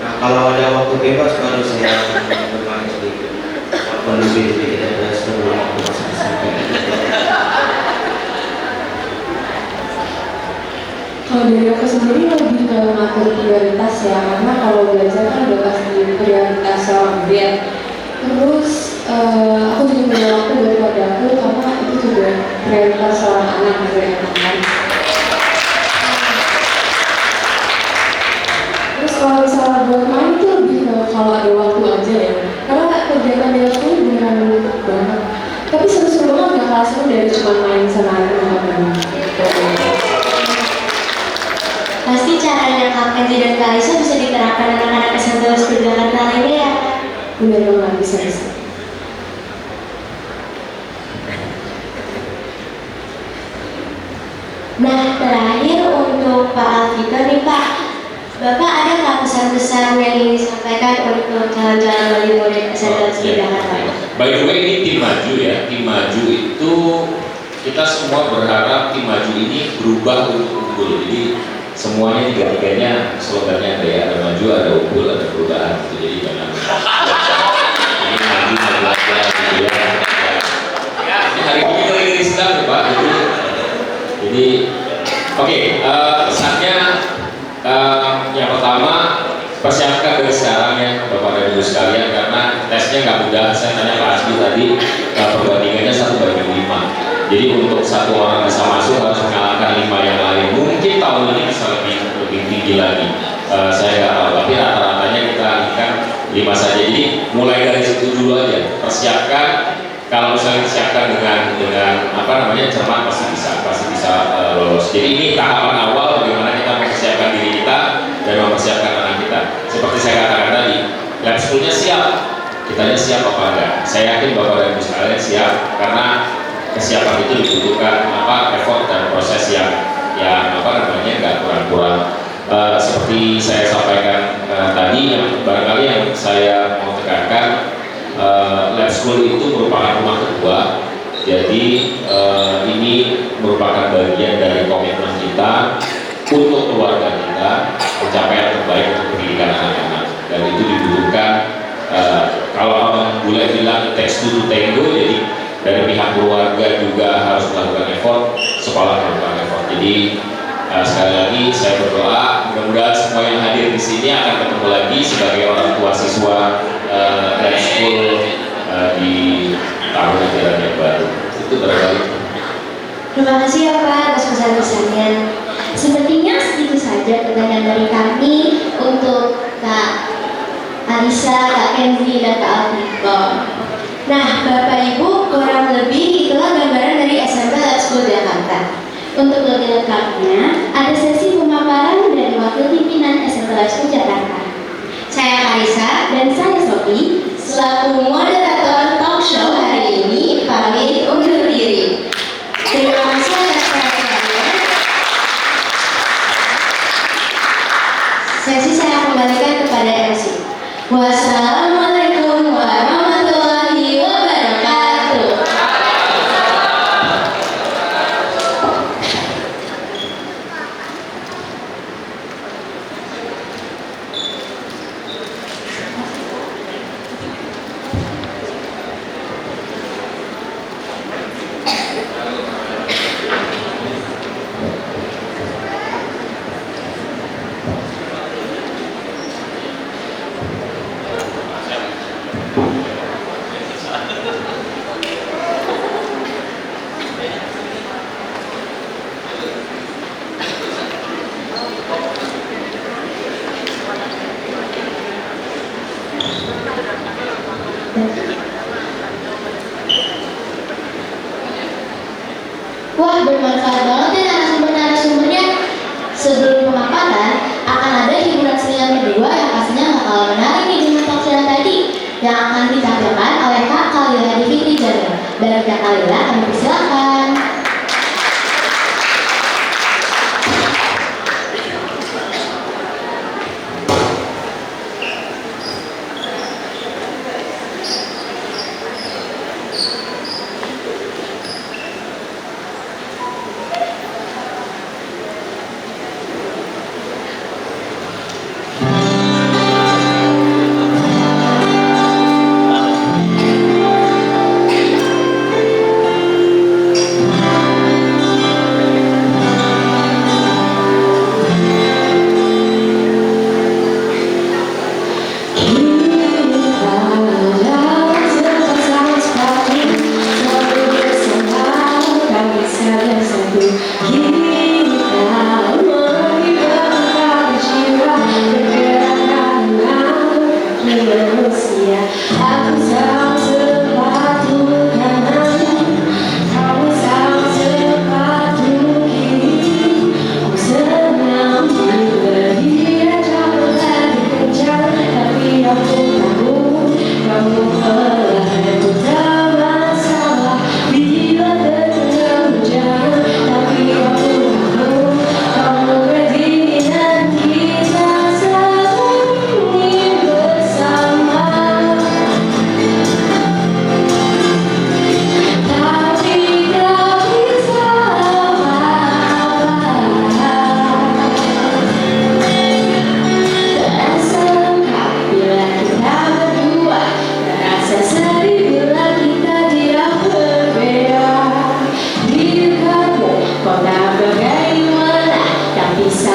S6: Nah, kalau ada waktu bebas baru saya bermain sedikit. Walaupun lebih dari sebelum waktu sampai.
S10: Kalau dari aku sendiri lebih ke mengatur prioritas ya, karena kalau belajar kan udah pasti prioritas seorang dia. Terus aku juga punya waktu buat keluarga aku, karena itu juga prioritas seorang anak gitu ya kan. Terus kalau misalnya buat main itu lebih ke kalau ada waktu aja ya, karena kegiatan di sekolah beneran numpuk banget. Tapi seru-seru banget ya bakal seru dari cuma main sama teman-teman.
S2: Pasti caranya Kak Kenzi dan Kak Alisa bisa diterapkan anak-anak SMP School Jakarta lainnya ya.
S10: Bener banget, bisa.
S2: Nah, terakhir untuk Pak Alvito nih Pak, Bapak ada nggak pesan-pesan yang ingin disampaikan untuk calon-calon wali murid SMP School Jakarta?
S9: By the way, ini tim maju ya. Tim maju itu kita semua berharap tim maju ini berubah untuk unggul. Jadi semuanya tiga-tiganya slogannya ada ya, ada maju, ada unggul, ada perubahan. Gitu. Jadi jangan ini maju aja gitu ya. Ini hari ini lagi sedang ya Pak. Jadi oke, pesannya yang pertama, persiapkan dari sekarang ya Bapak dan Ibu sekalian, karena tesnya nggak mudah. Saya tanya Pak Asbi tadi, perbandingannya 1/5. Jadi untuk satu orang bisa masuk harus mengalahkan 5 yang lain. Mungkin tahun ini bisa lebih tinggi lagi. Saya nggak tahu, tapi rata-ratanya kita inginkan 5 saja. Jadi mulai dari situ dulu aja. Persiapkan. Kalau misalnya disiapkan dengan cermat pasti bisa lolos. Jadi ini tahapan awal bagaimana kita mempersiapkan diri kita dan mempersiapkan anak kita. Seperti saya katakan tadi, lab school-nya siap. Kitanya siap apa enggak? Saya yakin Bapak dan Ibu sekalian siap, karena kesiapan itu dibutuhkan effort dan proses yang nggak kurang-kurang. Seperti saya sampaikan tadi, yang barangkali yang saya mau tekankan, lab school itu merupakan rumah kedua. Jadi ini merupakan bagian dari komitmen kita untuk keluarga kita mencapai yang terbaik untuk pendidikan anak-anak, dan itu dibutuhkan. Kalau orang boleh bilang takes two to tango, jadi dari pihak keluarga juga harus melakukan effort, sekolah melakukan effort. Jadi sekali lagi saya berdoa mudah-mudahan semua yang hadir di sini akan ketemu lagi sebagai orang tua siswa lab school di tahun ajaran yang baru. Itu barangkali.
S2: Terima kasih ya Pak atas pesan-pesannya. Sepertinya segitu saja pertanyaan dari kami untuk Kak Alisa, Kak Kenzi, dan Kak Alvito. Nah, Bapak Ibu, kurang lebih itulah gambaran dari SMP Lab School Jakarta. Untuk lebih lengkapnya, ada sesi pemaparan dari Wakil Pimpinan SMP Lab School Jakarta. Saya Alisa dan saya Sophie, selaku moderator talk show hari ini, pamit undur diri. Terima kasih atas perhatiannya. Sesi saya kembalikan kepada MC. Wassalamualaikum warahmatullahi wabarakatuh.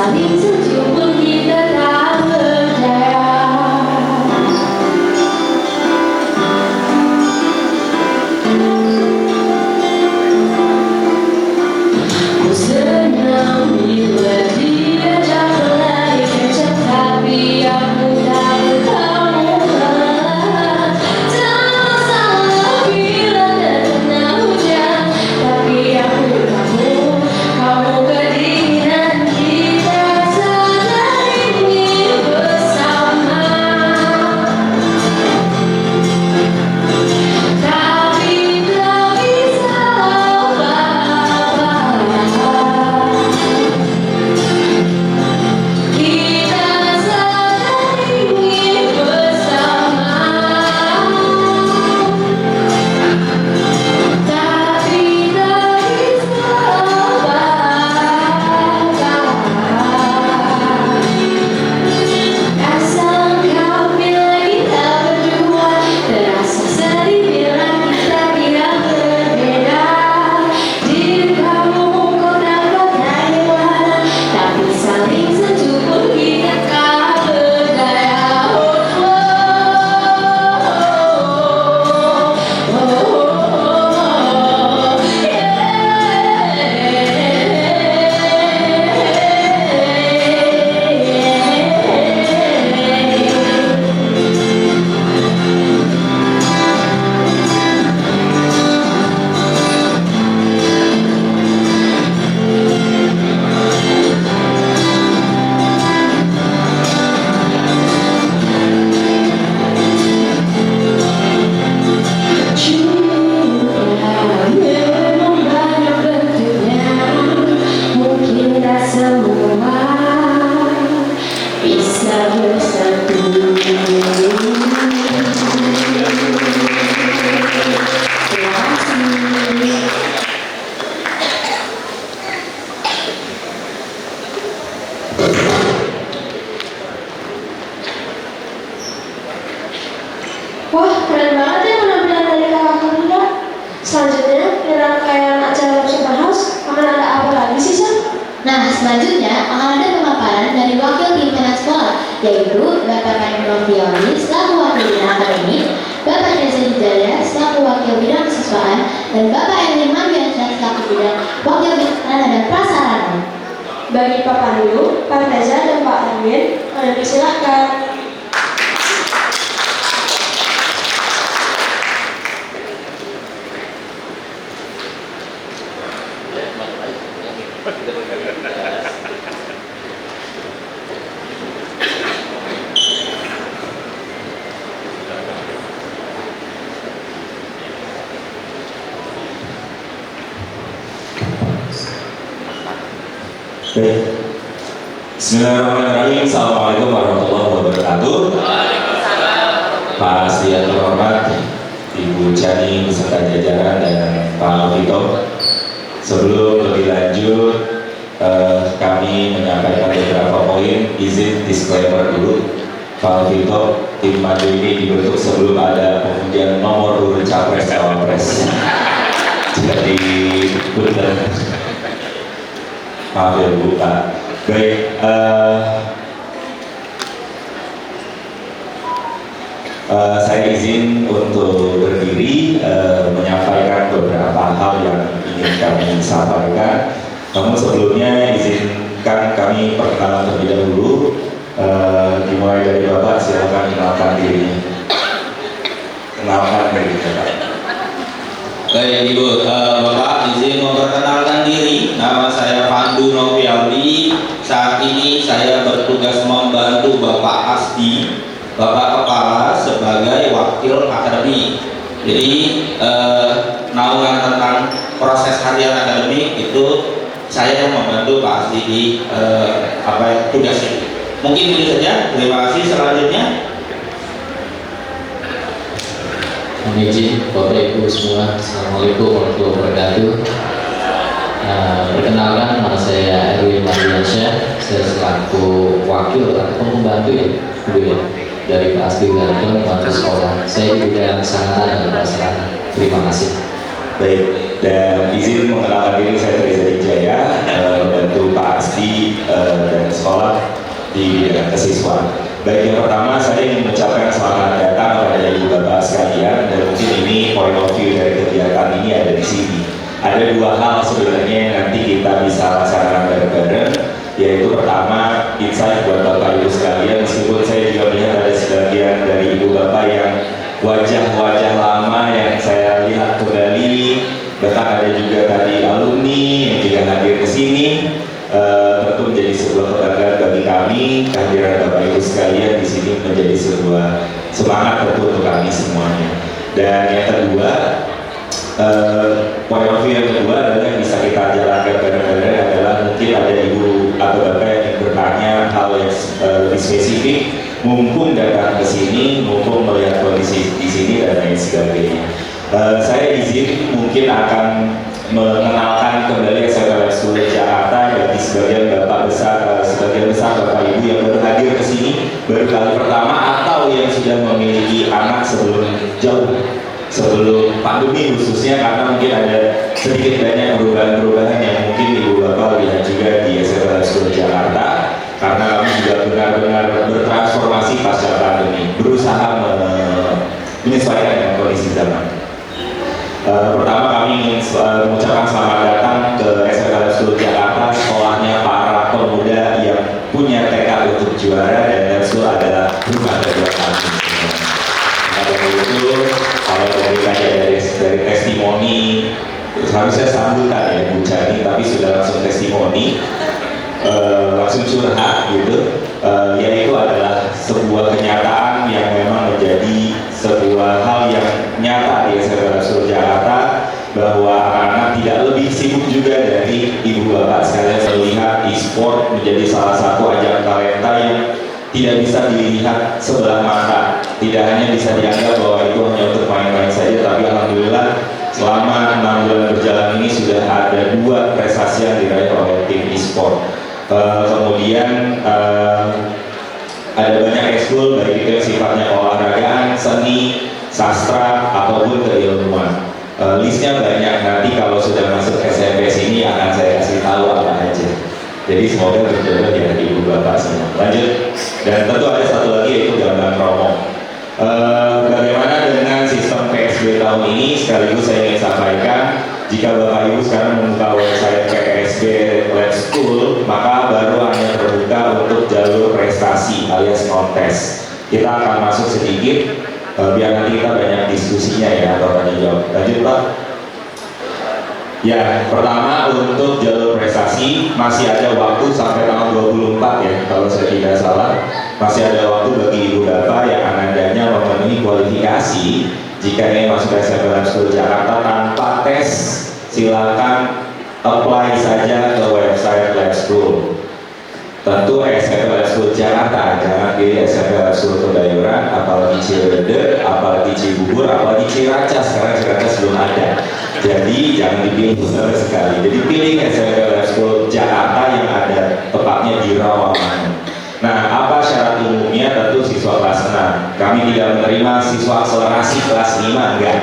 S10: saling sejuk pun kita tak berdaya. Ku senang bila diajak berlari kencang, tapi aku tak bertahan. Tak masalah bila terkena hujan, tapi aku tahu kamu kedinginan kita saat ini bersama. Tapi tak bisa apa-apa, kita saat ini bersama. Tapi tak bisa apa-apa, asal kau bila kita berdua, terasa sedih bila kita tidak berbeda. Diri kamu kau dapat dari mana, tapi saling sejuk pun kita tak berdaya. Cinta memang banyak bentuknya, mungkin tak semua bisa bersatu.
S1: Wah, keren banget ya penampilan dari kakak Linda. Selanjutnya, di rangkaian acara Open House akan ada apa lagi sih, Sam?
S2: Nah, selanjutnya akan ada pemaparan dari wakil pimpinan sekolah, yaitu Bapak Karim Novioli selaku wakil bidang akademik, Bapak Reza Hidayah selaku wakil bidang kesiswaan, dan Bapak Erwin Mandiansyah selaku bidang wakil bidang sarana dan prasarana.
S1: Bagi Pak Pandu, Pak Reza, dan Pak Erwin, kalian persilahkan.
S11: Baik. Bismillahirrahmanirrahim. Assalamualaikum warahmatullahi wabarakatuh. Pak Asri yang terhormat, Ibu Chani beserta jajaran dan Pak Vito. Sebelum lebih lanjut, kami menyampaikan beberapa poin. Izin disclaimer dulu. Pak Vito, tim maju ini dibentuk sebelum ada pengundian nomor urut capres cawapres. Jadi benar. Maaf ya Bu, Pak. Baik, saya izin untuk berdiri menyampaikan beberapa hal yang ingin kami sampaikan. Namun sebelumnya izinkan kami perkenalan terlebih dahulu. Dimulai dari Bapak, silakan kenalkan dirinya. Kenalkan diri Bapak.
S12: Baik Ibu, Bapak izin memperkenalkan diri. Nama saya Pandu Novioli. Saat ini saya bertugas membantu Bapak Asdi, Bapak Kepala sebagai wakil akademik. Jadi naungan tentang proses harian akademik itu saya yang membantu Pak Asdi di tugas ini. Mungkin itu saja. Terima kasih. Selanjutnya.
S13: Mohon izin Bapak Ibu semua, Assalamualaikum warahmatullahi wabarakatuh. Perkenalkan, nama saya Erwin Mandiansyah. Saya selaku wakil atau pembantu dari Pak Asdi Wiharto, pembantu sekolah. Saya di bidang sarana dan prasarana. Terima kasih.
S11: Baik, dan izin mengenalkan diri, saya Reza Hidayah, bantu Pak Asdi dan di bidang kesiswaan. Baik, yang pertama saya ingin mengucapkan selamat datang kepada ibu bapak sekalian, dan mungkin ini point of view dari kegiatan ini ada di sini. Ada dua hal sebenarnya yang nanti kita bisa laksanakan bareng-bareng, yaitu pertama insight buat bapak ibu sekalian, meskipun saya juga melihat ada sebagian dari ibu bapak yang wajah-wajah lama yang saya lihat kembali, bahkan ada juga tadi alumni yang juga hadir ke sini. Tentu menjadi sebuah kebanggaan bagi kami, kehadiran bapak ibu sekalian di sini menjadi sebuah semangat tentu untuk kami semuanya. Dan yang kedua, point of view yang kedua adalah yang bisa kita jalankan bareng-bareng adalah mungkin ada ibu atau bapak yang ingin bertanya hal yang lebih spesifik, mumpung datang ke sini, mumpung melihat kondisi di sini dan lain sebagainya. Saya izin mungkin akan mengenalkan kembali SMPLab School Jakarta bagi sebagian bapak besar, sebagian besar bapak ibu yang baru hadir ke sini baru kali pertama atau yang sudah memiliki anak sebelum pandemi, khususnya karena mungkin ada sedikit banyak perubahan-perubahan yang mungkin ibu bapak lihat juga di SMPLab School Jakarta, karena kami juga benar-benar bertransformasi pasca pandemi, berusaha menyesuaikan dengan kondisi zaman. Pertama kami ingin mengucapkan selamat datang ke SMPLab School Jakarta, sekolahnya para pemuda yang punya tekad untuk juara, dan Lab School adalah rumah kedua kami. Itu kalau dari testimoni, harusnya sambutan ya Bu Jani, tapi sudah langsung testimoni, langsung curhat gitu, yaitu adalah sebuah kenyataan yang memang menjadi sebuah hal yang nyata di SMPLab School Jakarta, bahwa anak-anak tidak lebih sibuk juga dari ibu bapak sekalian melihat e-sport menjadi salah satu ajang talenta yang tidak bisa dilihat sebelah mata, tidak hanya bisa dianggap bahwa itu hanya untuk main-main saja, tapi alhamdulillah selama 6 bulan berjalan ini sudah ada 2 prestasi yang diraih oleh tim e-sport. Kemudian ada banyak ekskul, baik itu yang sifatnya olahragaan, seni, sastra, ataupun keilmuan. Listnya banyak, nanti kalau sudah masuk SMP sini akan saya kasih tahu apa aja. Jadi semoga berjodoh ya ibu bapak semua. Lanjut, dan tentu ada satu lagi yaitu gambar promo. Bagaimana dengan sistem PSB tahun ini? Sekaligus saya ingin sampaikan, jika bapak ibu sekarang membuka website PSB Lab School, maka baru hanya terbuka untuk jalur prestasi alias kontes. Kita akan masuk sedikit, biar nanti kita banyak diskusinya ya, atau tanya jawab. Lanjut Pak. Ya, pertama untuk jalur prestasi masih ada waktu sampai tanggal 24 ya, kalau saya tidak salah. Masih ada waktu bagi ibu bapak yang anandanya memenuhi kualifikasi. Jika ingin masuk ke SMPLab School Jakarta tanpa tes, silakan apply saja ke website Lab School. Tentu SMPLab School Jakarta, jangan pilih SMPLab School Kebayoran, apalagi Ciledug, apalagi Cibubur, apalagi Ciracas, karena Ciracas belum ada. Jadi jangan dipilih sama sekali. Jadi pilih SMPLab School Jakarta yang ada tepatnya di Rawamangun. Nah, apa syarat umumnya? Tentu siswa kelas 6. Kami tidak menerima siswa akselerasi kelas 5, enggak.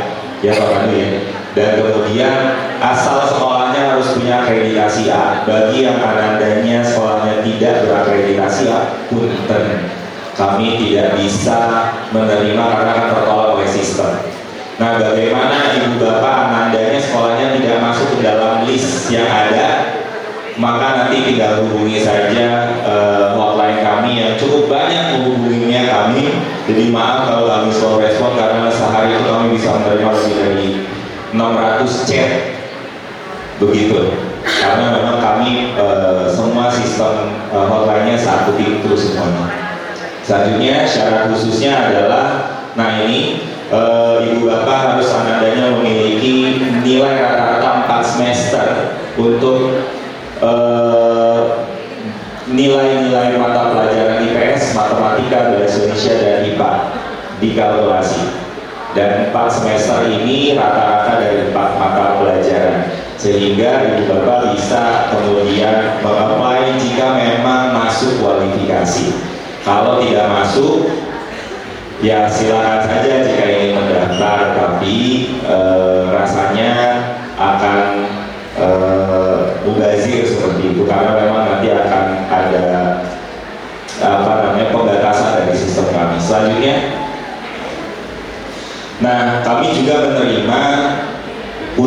S11: Ya Pak Pandu ya. Dan kemudian asal sekolahnya harus punya akreditasi A. Bagi yang anandanya sekolahnya tidak berakreditasi A, punten, kami tidak bisa menerima karena akan tertolak oleh sistem. Nah, bagaimana ibu bapak anandanya sekolahnya tidak masuk ke dalam list yang ada, maka nanti tinggal hubungi saja hotline kami yang cukup banyak menghubunginya kami. Jadi maaf kalau kami slow respon, karena sehari itu kami bisa menerima lebih dari 600 chat begitu, karena memang kami semua sistem hotline-nya satu pintu semuanya. Selanjutnya syarat khususnya adalah, nah ini ibu bapak harus anandanya memiliki nilai rata-rata 4 semester untuk nilai-nilai mata pelajaran IPS, matematika, bahasa Indonesia, dan IPA dikalkulasi. Dan 4 semester ini rata-rata dari 4 mata pelajaran, sehingga ibu bapak bisa kemudian mengapply jika memang masuk kualifikasi. Kalau tidak masuk, ya silakan saja jika ingin mendaftar, tapi rasanya akan mubazir seperti itu, karena memang nanti akan ada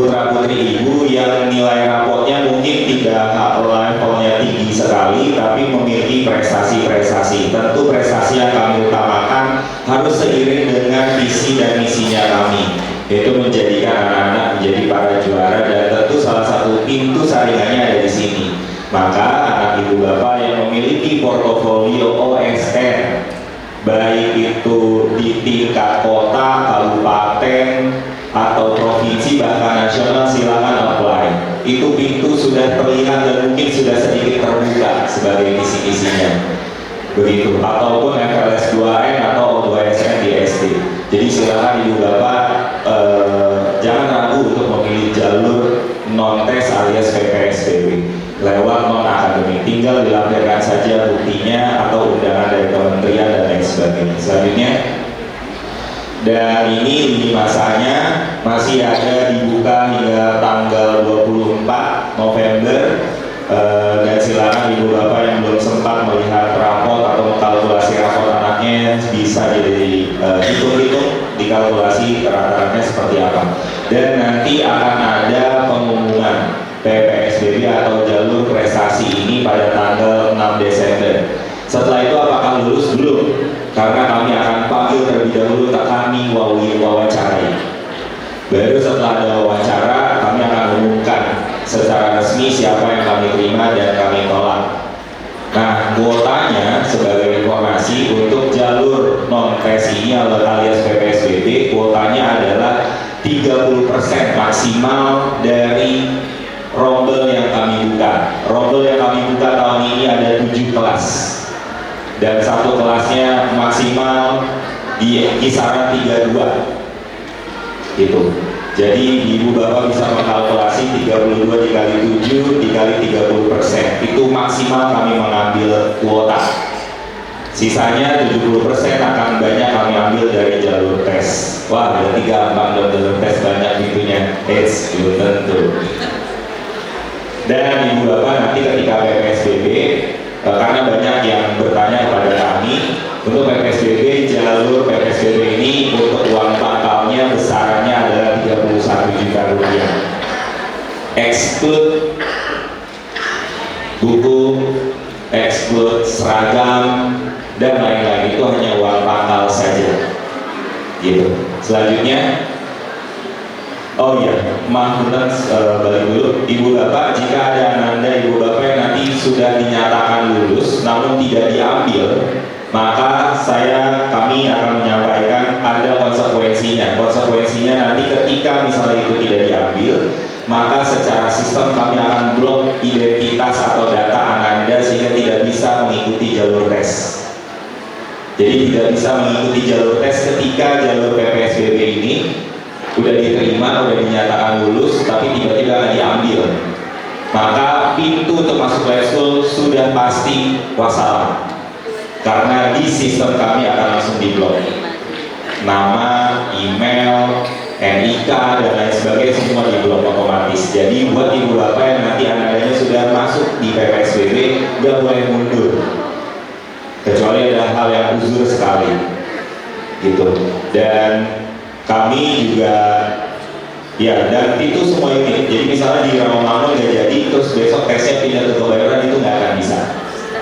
S11: putra-putri ibu yang nilai rapotnya mungkin tidak levelnya tinggi sekali, tapi memiliki prestasi-prestasi. Tentu prestasi yang kami utamakan harus seiring dengan visi dan misinya kami, yaitu menjadikan anak-anak menjadi para juara, dan tentu salah satu pintu saringannya ada di sini. Maka anak ibu bapak yang memiliki portofolio OSN, baik itu di tingkat kota, kabupaten, atau provinsi, bahkan nasional, silakan apply. Itu pintu sudah terlihat dan mungkin sudah sedikit terbuka sebagai misi-misinya. Begitu, ataupun FLS 2N atau O2SN di SD. Jadi silakan ibu bapak jangan ragu untuk memilih jalur non-tes alias PPSBB lewat non-akademik. Tinggal dilampirkan saja buktinya atau undangan dari kementerian dan lain sebagainya. Selanjutnya, dan ini lini masanya masih ada dibuka hingga tanggal 24 November. Dan silakan ibu bapak yang belum sempat melihat rapot atau mengkalkulasi rapot anaknya bisa jadi hitung-hitung dikalkulasi rata-ratanya seperti apa. Dan nanti akan ada pengumuman PPSBB atau jalur prestasi ini pada tanggal 6 Desember. Setelah itu apakah lulus? Belum, karena kami akan panggil terlebih dahulu, kami wawancarai. Baru setelah ada wawancara, kami akan umumkan secara resmi siapa yang kami terima dan kami tolak. Nah, kuotanya sebagai informasi untuk jalur non-tes ini alias PPSBB, kuotanya adalah 30% maksimal dari rombel yang kami buka. Rombel yang kami buka tahun ini ada 7 kelas. Dan satu kelasnya maksimal di kisaran 32 gitu. Jadi ibu bapak bisa mengkalkulasi 32 dikali 7 dikali 30%, itu maksimal kami mengambil kuota. Sisanya 70% akan banyak kami ambil dari jalur tes. Wah, berarti gampang dong jalur tes, banyak pintunya. Belum tentu. Dan ibu bapak nanti ketika PPSBB, karena banyak yang bertanya kepada kami, untuk PPSBB, jalur PPSBB ini untuk uang pangkalnya besarannya adalah 31 juta rupiah. Exclude buku, exclude seragam, dan lain-lain, itu hanya uang pangkal saja. Gitu. Selanjutnya, oh iya, maaf benar, balik dulu. Ibu bapak, jika ada ananda ibu bapak yang nanti sudah dinyatakan lulus namun tidak diambil, maka kami akan menyampaikan ada konsekuensinya. Konsekuensinya nanti ketika misalnya itu tidak diambil, maka secara sistem kami akan blok identitas atau data ananda sehingga tidak bisa mengikuti jalur tes. Jadi tidak bisa mengikuti jalur tes ketika jalur PPSBB ini udah diterima, udah dinyatakan lulus, tapi tiba-tiba nggak diambil. Maka pintu untuk masuk lab school sudah pasti wassalam, karena di sistem kami akan langsung diblok. Nama, email, NIK, dan lain sebagainya semua diblok otomatis. Jadi buat ibu bapak yang nanti anaknya sudah masuk di PPSBB, nggak boleh mundur, kecuali ada hal yang uzur sekali, gitu. Dan kami juga, ya, dan itu semua unit. Jadi misalnya di Rawamangun nggak jadi, terus besok tesnya pindah ke Kebayoran, itu nggak akan bisa.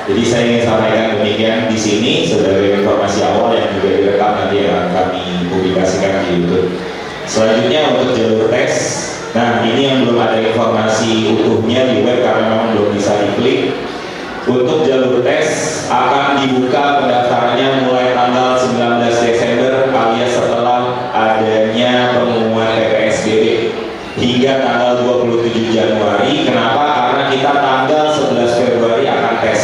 S11: Jadi saya ingin sampaikan demikian di sini sebagai informasi awal yang juga direkam nanti yang kami publikasikan di YouTube. Selanjutnya untuk jalur tes, nah ini yang belum ada informasi utuhnya di web karena memang belum bisa diklik. Untuk jalur tes akan dibuka pendaftarannya mulai tanggal 19 Desember alias setelah adanya pengumuman PPSBB hingga tanggal 27 Januari. Kenapa? Karena kita tanggal 11 Februari akan tes.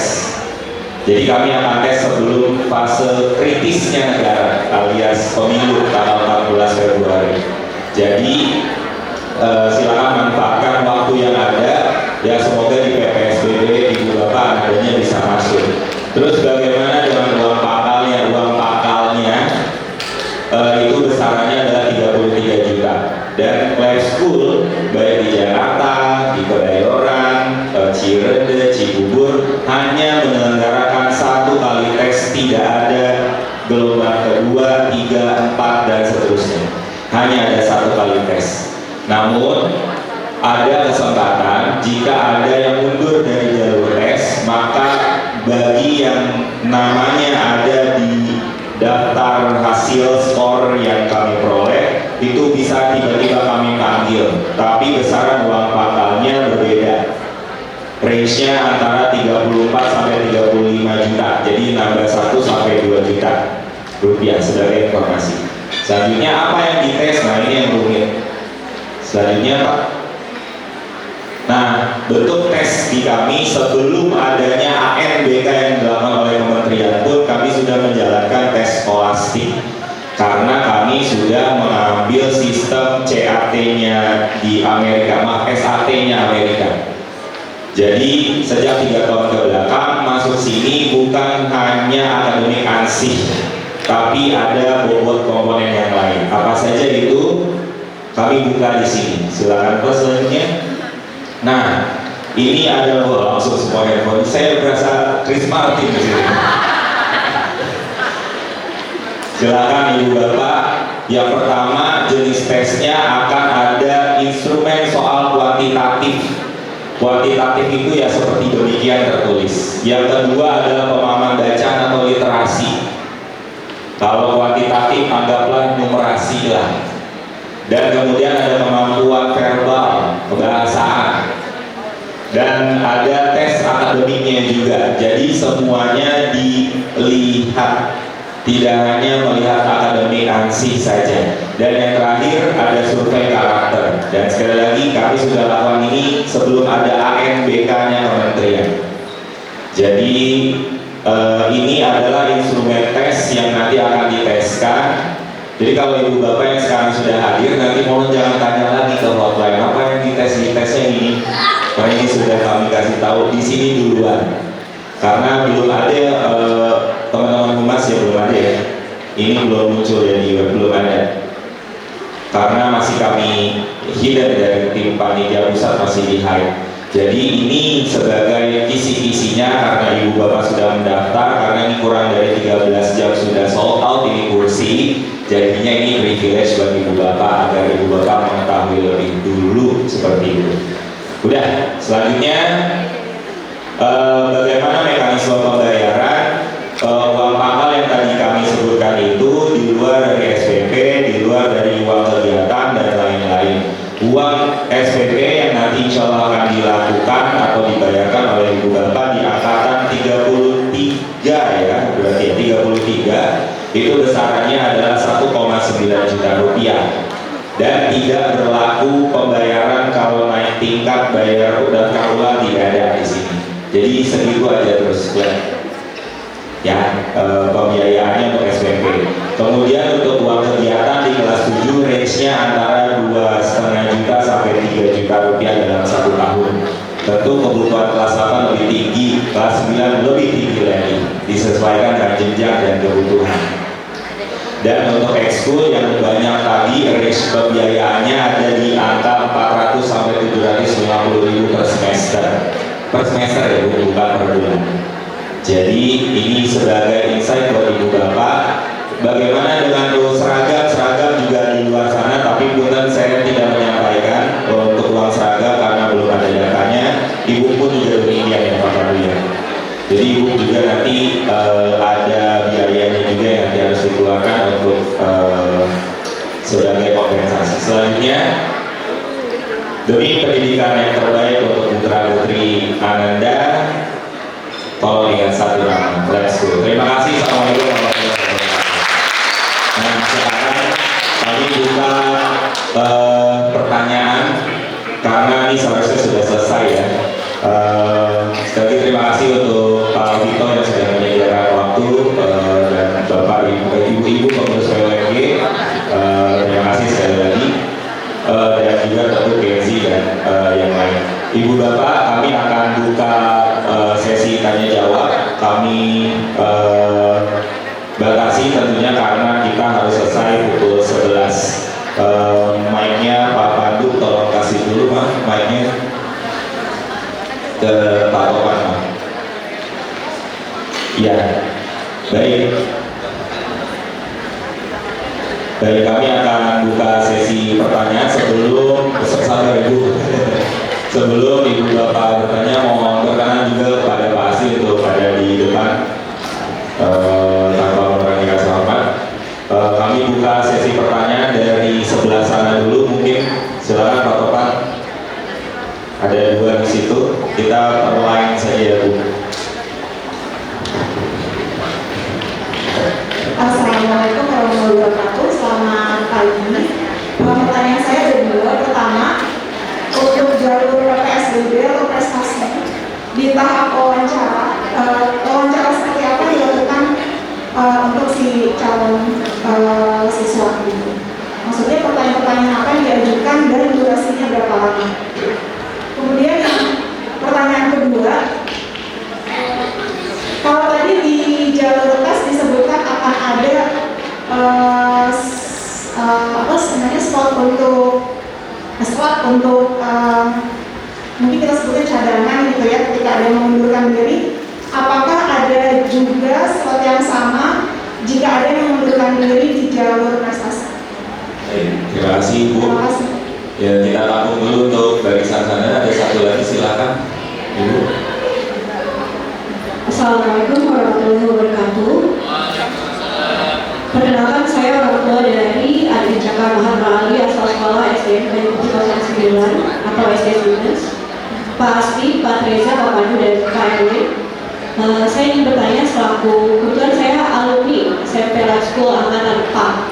S11: Jadi kami akan tes sebelum fase kritisnya negara alias pemilu tanggal 14 Februari. Jadi silakan manfaatkan waktu yang ada. Ya, semoga di PPSBB ibu bapak adanya bisa masuk. Terus bagaimana dengan uang pakalnya? Uang pakalnya itu besarannya adalah 33 juta. Dan lab school baik di Jakarta, di Kebayoran, Cirende, Cibubur hanya menyelenggarakan 1 kali tes, tidak ada gelombang kedua, 3, 4 dan seterusnya. Hanya ada 1 kali tes. Namun jadi nambah 1 sampai 2 juta rupiah sebagai informasi. Selanjutnya apa yang dites? Nah ini yang rumit. Selanjutnya Pak. Nah bentuk tes di kami sebelum adanya ANBK yang dilakukan oleh kementerian pun kami sudah menjalankan tes skolastik. Karena kami sudah mengambil sistem CAT-nya di Amerika, SAT-nya Amerika. Jadi sejak 3 tahun ke belakang masuk sini bukan hanya akademik ansih, tapi ada bobot komponen yang lain. Apa saja itu? Kami buka di sini. Silakan Pak selanjutnya. Nah, ini adalah langsung semua handphone. Saya berasa Chris Martin di sini. Silakan Ibu Bapak. Yang pertama jenis tesnya akan ada instrumen soal kuantitatif. Kuantitatif itu ya seperti demikian tertulis. Yang kedua adalah pemahaman bacaan atau literasi. Kalau kuantitatif anggaplah numerasi lah. Dan kemudian ada kemampuan verbal, kebahasaan. Dan ada tes akademiknya juga. Jadi semuanya dilihat. Tidak hanya melihat akademik ansih saja. Dan yang terakhir ada survei karakter. Dan sekali lagi kami sudah lakukan ini sebelum ada ANBK-nya kementerian. Jadi ini adalah instrumen tes yang nanti akan diteskan. Jadi kalau ibu bapak yang sekarang sudah hadir, nanti mohon jangan tanya lagi ke hotline apa yang ditesnya ini. Karena ini sudah kami kasih tahu di sini duluan. Karena belum ada teman-teman humas ya belum ada ya. Ini belum muncul ya di web, belum ada. Karena masih kami hidden dari tim panitia pusat, masih di hide. Jadi ini sebagai kisi-kisinya karena ibu bapak sudah mendaftar, karena ini kurang dari 13 jam sudah sold out ini kursi. Jadinya ini privilege bagi ibu bapak agar ibu bapak mengetahui lebih dulu seperti itu. Udah, selanjutnya bagaimana mekanisme pembayaran uang pangkal yang tadi kami sebutkan itu di luar dari SPP, di luar dari uang kegiatan dan lain-lain. Uang SPP yang nanti insya Allah akan dilakukan atau dibayarkan oleh ibu bapak di angkatan 33 ya, berarti 33 itu besarannya adalah 1,9 juta rupiah. Dan tidak berlaku pembayaran kalau naik tingkat bayar daftar ulang, tidak ada di sini. Jadi segitu aja terus ya pembiayaannya untuk SPP. Kemudian untuk uang kegiatan di kelas 7 range-nya antara 2,5 juta sampai 3 juta rupiah dalam 1 tahun. Tentu kebutuhan kelas 8 lebih tinggi, kelas 9 lebih tinggi lagi, disesuaikan dengan jenjang dan kebutuhan. Dan untuk ekskul yang banyak tadi range pembiayaannya ada di angka 400 sampai 750 ribu per semester. Per semester ya Bu, bukan per bulan. Jadi ini sebagai insight buat ibu bapak. Bagaimana dengan seragam? Seragam juga di luar sana, tapi punten saya tidak menyampaikan untuk uang seragam karena belum ada datanya. Ibu pun juga demikian ya Pak ya. Jadi ibu juga nanti ada biayanya juga yang nanti harus dikeluarkan untuk sebagai kompensasi. Selanjutnya, demi pendidikan yang terbaik untuk putra putri Ananda, tolong ingat satu nama. Let's go. Terima kasih. Assalamualaikum warahmatullahi wabarakatuh. Nah sekarang kami buka pertanyaan karena ini seharusnya sudah selesai ya. Sekali lagi terima kasih untuk Pak Vito yang sudah menyediakan waktu dan Bapak Ibu-Ibu pengurus PWG. Terima kasih sekali lagi dan juga tentu Kenzi dan yang lain. Ibu Bapak, kami akan buka sesi tanya jawab. Kami batasi tentunya karena kita harus selesai pukul 11. Mic-nya Pak Pandu tolong kasih dulu Pak mic-nya ke Pak Topan. Iya, baik. Baik, kami akan buka sesi pertanyaan sebelum sabar Ibu. Sebelum Ibu Bapak bertanya, mohon berkenan juga pada Pak Asli untuk ada di depan tanpa mengurangi rasa hormat. Kami buka sesi pertanyaan dari sebelah sana dulu, mungkin silakan Pak Topan. Ada 2 di situ, kita per line saja ya Bu.
S14: wawancara seperti apa dilakukan untuk si calon siswa gitu. Maksudnya pertanyaan-pertanyaan apa yang diajukan dan durasinya berapa lama. Kemudian pertanyaan kedua, kalau tadi di jalur tes disebutkan akan ada slot untuk mungkin kita sebutnya cadangan gitu ya, ketika ada yang mengundurkan diri. Apakah ada juga slot yang sama jika ada yang mengundurkan diri di jalur prestasi?
S11: Terima kasih Ibu.
S14: Terima kasih.
S11: Ya, kita tampung dulu untuk barisan sana. Ada satu lagi, silakan Ibu.
S10: Assalamualaikum warahmatullahi wabarakatuh. Perkenalkan, saya orang tua dari Adik Cakar Mahatma Ali asal sekolah SD Negeri 09 atau SD Binus, Pak Asti, Pak Reza, Pak Pandu, dan Pak Erwin. Saya ingin bertanya selaku, kebetulan saya alumni SMP Life School angkatan 4.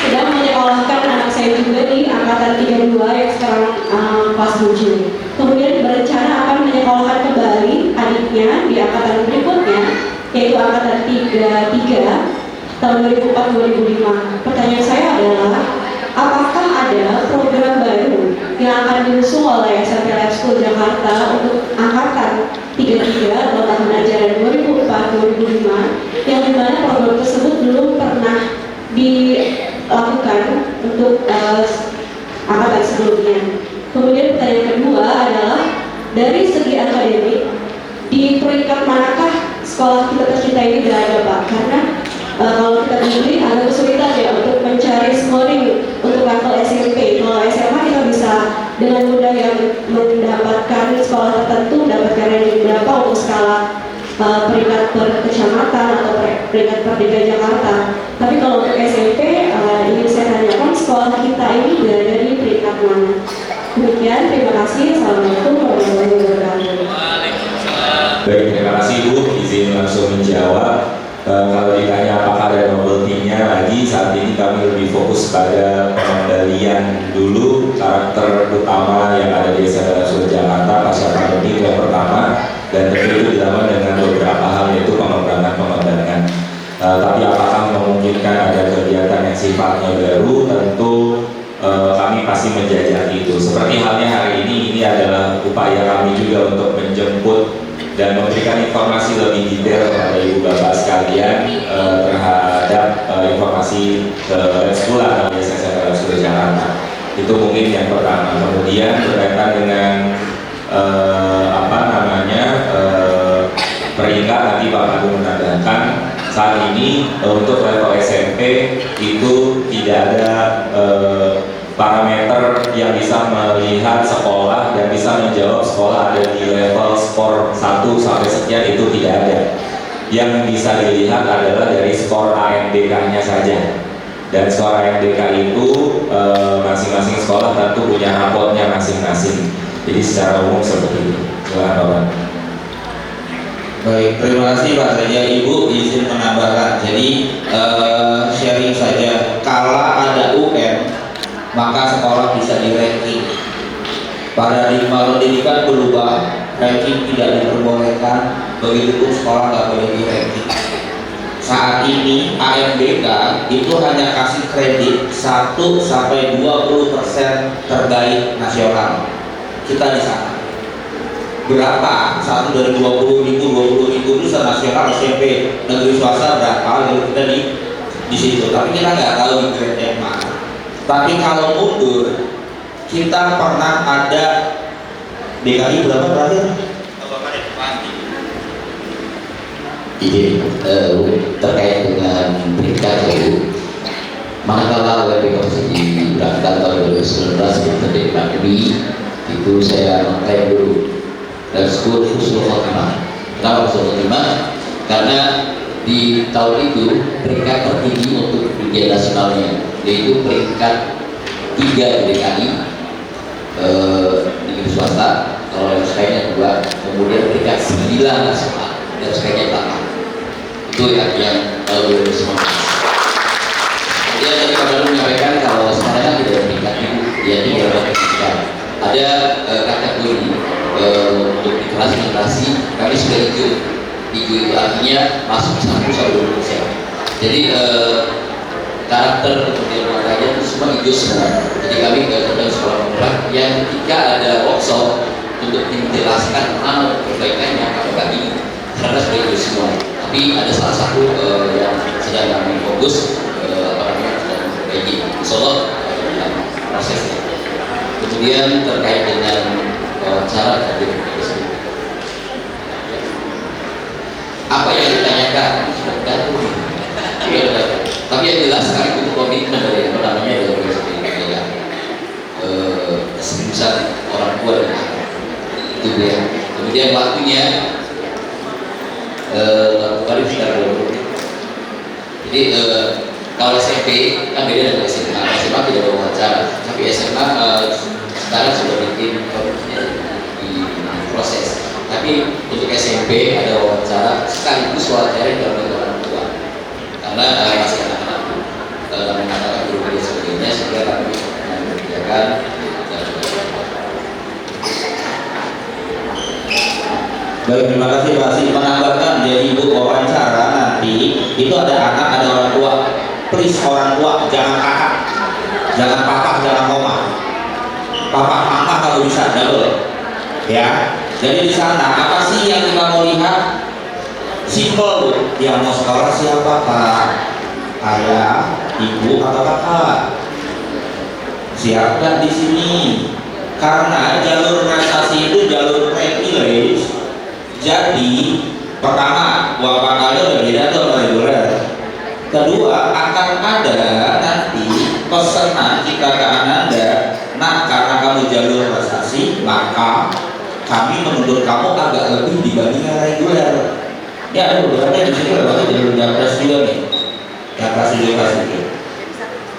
S10: Sedang menyekolahkan anak saya juga di angkatan 32 yang sekarang kelas 7. Kemudian berencana akan menyekolahkan kembali adiknya di angkatan berikutnya, yaitu angkatan 33 tahun 2004-2005. Pertanyaan saya adalah, apakah ada program baru yang akan diusung oleh SMP Life School Jakarta untuk angkatan 33 atau tahun ajaran 2004-2005 yang dimana program tersebut belum pernah dilakukan untuk angkatan sebelumnya. Kemudian pertanyaan kedua adalah, dari segi akademik, di peringkat manakah sekolah kita tercinta ini berada, Pak? Karena kalau kita sendiri agak kesulitan ya untuk mencari scoring untuk level SMP. Kalau SMA kita bisa dengan mudah yang mendapatkan sekolah tertentu, mendapatkan ranking berapa untuk skala peringkat per kecamatan atau peringkat per DKI Jakarta. Tapi kalau untuk SMP, ingin saya tanyakan sekolah kita ini berada di peringkat mana? Demikian, terima kasih. Assalamualaikum warahmatullahi wabarakatuh.
S11: Baik, terima kasih Bu. Izin langsung menjawab. Kalau ditanya apakah ada novel team-nya lagi, saat ini kami lebih fokus pada pengendalian dulu karakter utama yang ada di SMP Life Jakarta pasca pandemi, itu yang pertama, dan tentu itu dilakukan dengan beberapa hal, yaitu pengembangan. Tapi apakah memungkinkan ada kegiatan yang sifatnya baru, tentu kami pasti menjajaki itu. Seperti halnya hari ini adalah upaya kami juga untuk menjemput dan memberikan informasi lebih detail kepada ibu bapak sekalian terhadap informasi Life School atau SMP Life School Jakarta. Itu mungkin yang pertama. Kemudian berkaitan dengan peringkat, nanti Pak Pandu menandakan saat ini untuk level SMP itu tidak ada parameter yang bisa melihat sekolah dan bisa menjawab sekolah ada di level skor 1 sampai sekian, itu tidak ada. Yang bisa dilihat adalah dari skor AMDK-nya saja, dan skor AMDK itu masing-masing sekolah tentu punya rapotnya masing-masing. Jadi secara umum seperti itu. Silakan Bapak.
S12: Baik, terima kasih Pak Reza. Ibu izin menambahkan, jadi sharing saja, kalau ada UN maka sekolah bisa di-ranking. Paradigma pendidikan berubah, ranking tidak diperbolehkan, begitupun sekolah nggak boleh di-ranking. Saat ini AMDK itu hanya kasih kredit 1-20% terbaik nasional. Kita di sana. Berapa? 1 dari 20.000 itu nasional SMP, negeri swasta berapa? Lalu kita di situ. Tapi kita nggak tahu di grade yang mana. Tapi kalau mundur, kita pernah ada DKI berapa terakhir?
S5: Jadi terkait dengan peringkat itu, manakala WP Komisi diberangkat tahun 2019 seperti Akademi, itu saya mengklaim dulu dan school Husnul Khotimah. Kenapa Husnul Khotimah? Karena di tahun itu peringkat tertinggi untuk ujian nasionalnya, yaitu peringkat 3 di DKI di swasta, kalau yang sekalinya 2, kemudian peringkat 9 nasional dan sekalinya 8. Itu yang tahun 2019. Kemudian tadi Pak Pandu menyampaikan kalau sekarang kan tidak ada peringkat itu, ya tidak ada peringkat. Ada kategori organisasi kami sudah hijau. Hijau itu artinya masuk 1-20%. Jadi karakter kemudian makanya itu semua hijau semua. Jadi kami dalam sekolah pemula yang ketika ada workshop untuk menjelaskan mana perbaikannya kami nggak bingung karena sudah hijau semua. Tapi ada salah satu yang sedang kami fokus sedang memperbaiki. Insyaallah prosesnya. Kemudian terkait dengan cara hadir apa yang ditanyakan sudah datang. Tapi yang jelas sekali untuk komitmen dari apa namanya dari presiden ya sebesar orang tua dan anak itu dia. Kemudian waktunya paling sekitar 20 menit. Jadi kalau SMP kan beda dengan SMA. SMA tidak ada wawancara, tapi SMA sekarang sudah bikin di proses. Tapi untuk SMP ada wawancara sekaligus wawancara dalam bentuk orang tua karena masih anak-anak mengatakan guru dan sebagainya sehingga kami mengerjakan.
S12: Baik, terima kasih Pak Si. Menambahkan dari ibu wawancara nanti itu ada anak, ada orang tua. Please orang tua, jangan kakak, jangan papa, jangan mama. Papa, mama kalau bisa, double. Ya. Jadi di sana apa sih yang kita mau lihat? Simple, yang mau sekolah siapa Pak? Ayah, ibu atau kakak? Siapkan di sini. Karena jalur prestasi itu jalur privilege. Jadi pertama, uang pangkalnya udah beda tuh sama reguler. Kedua, akan ada nanti pesanan kita ke Ananda. Nah, karena kamu jalur prestasi, maka kami menuntut kamu agak lebih dibanding yang reguler. Ya, ada beberapa di sini lewat jalur Japres juga nih. Japres juga kasih.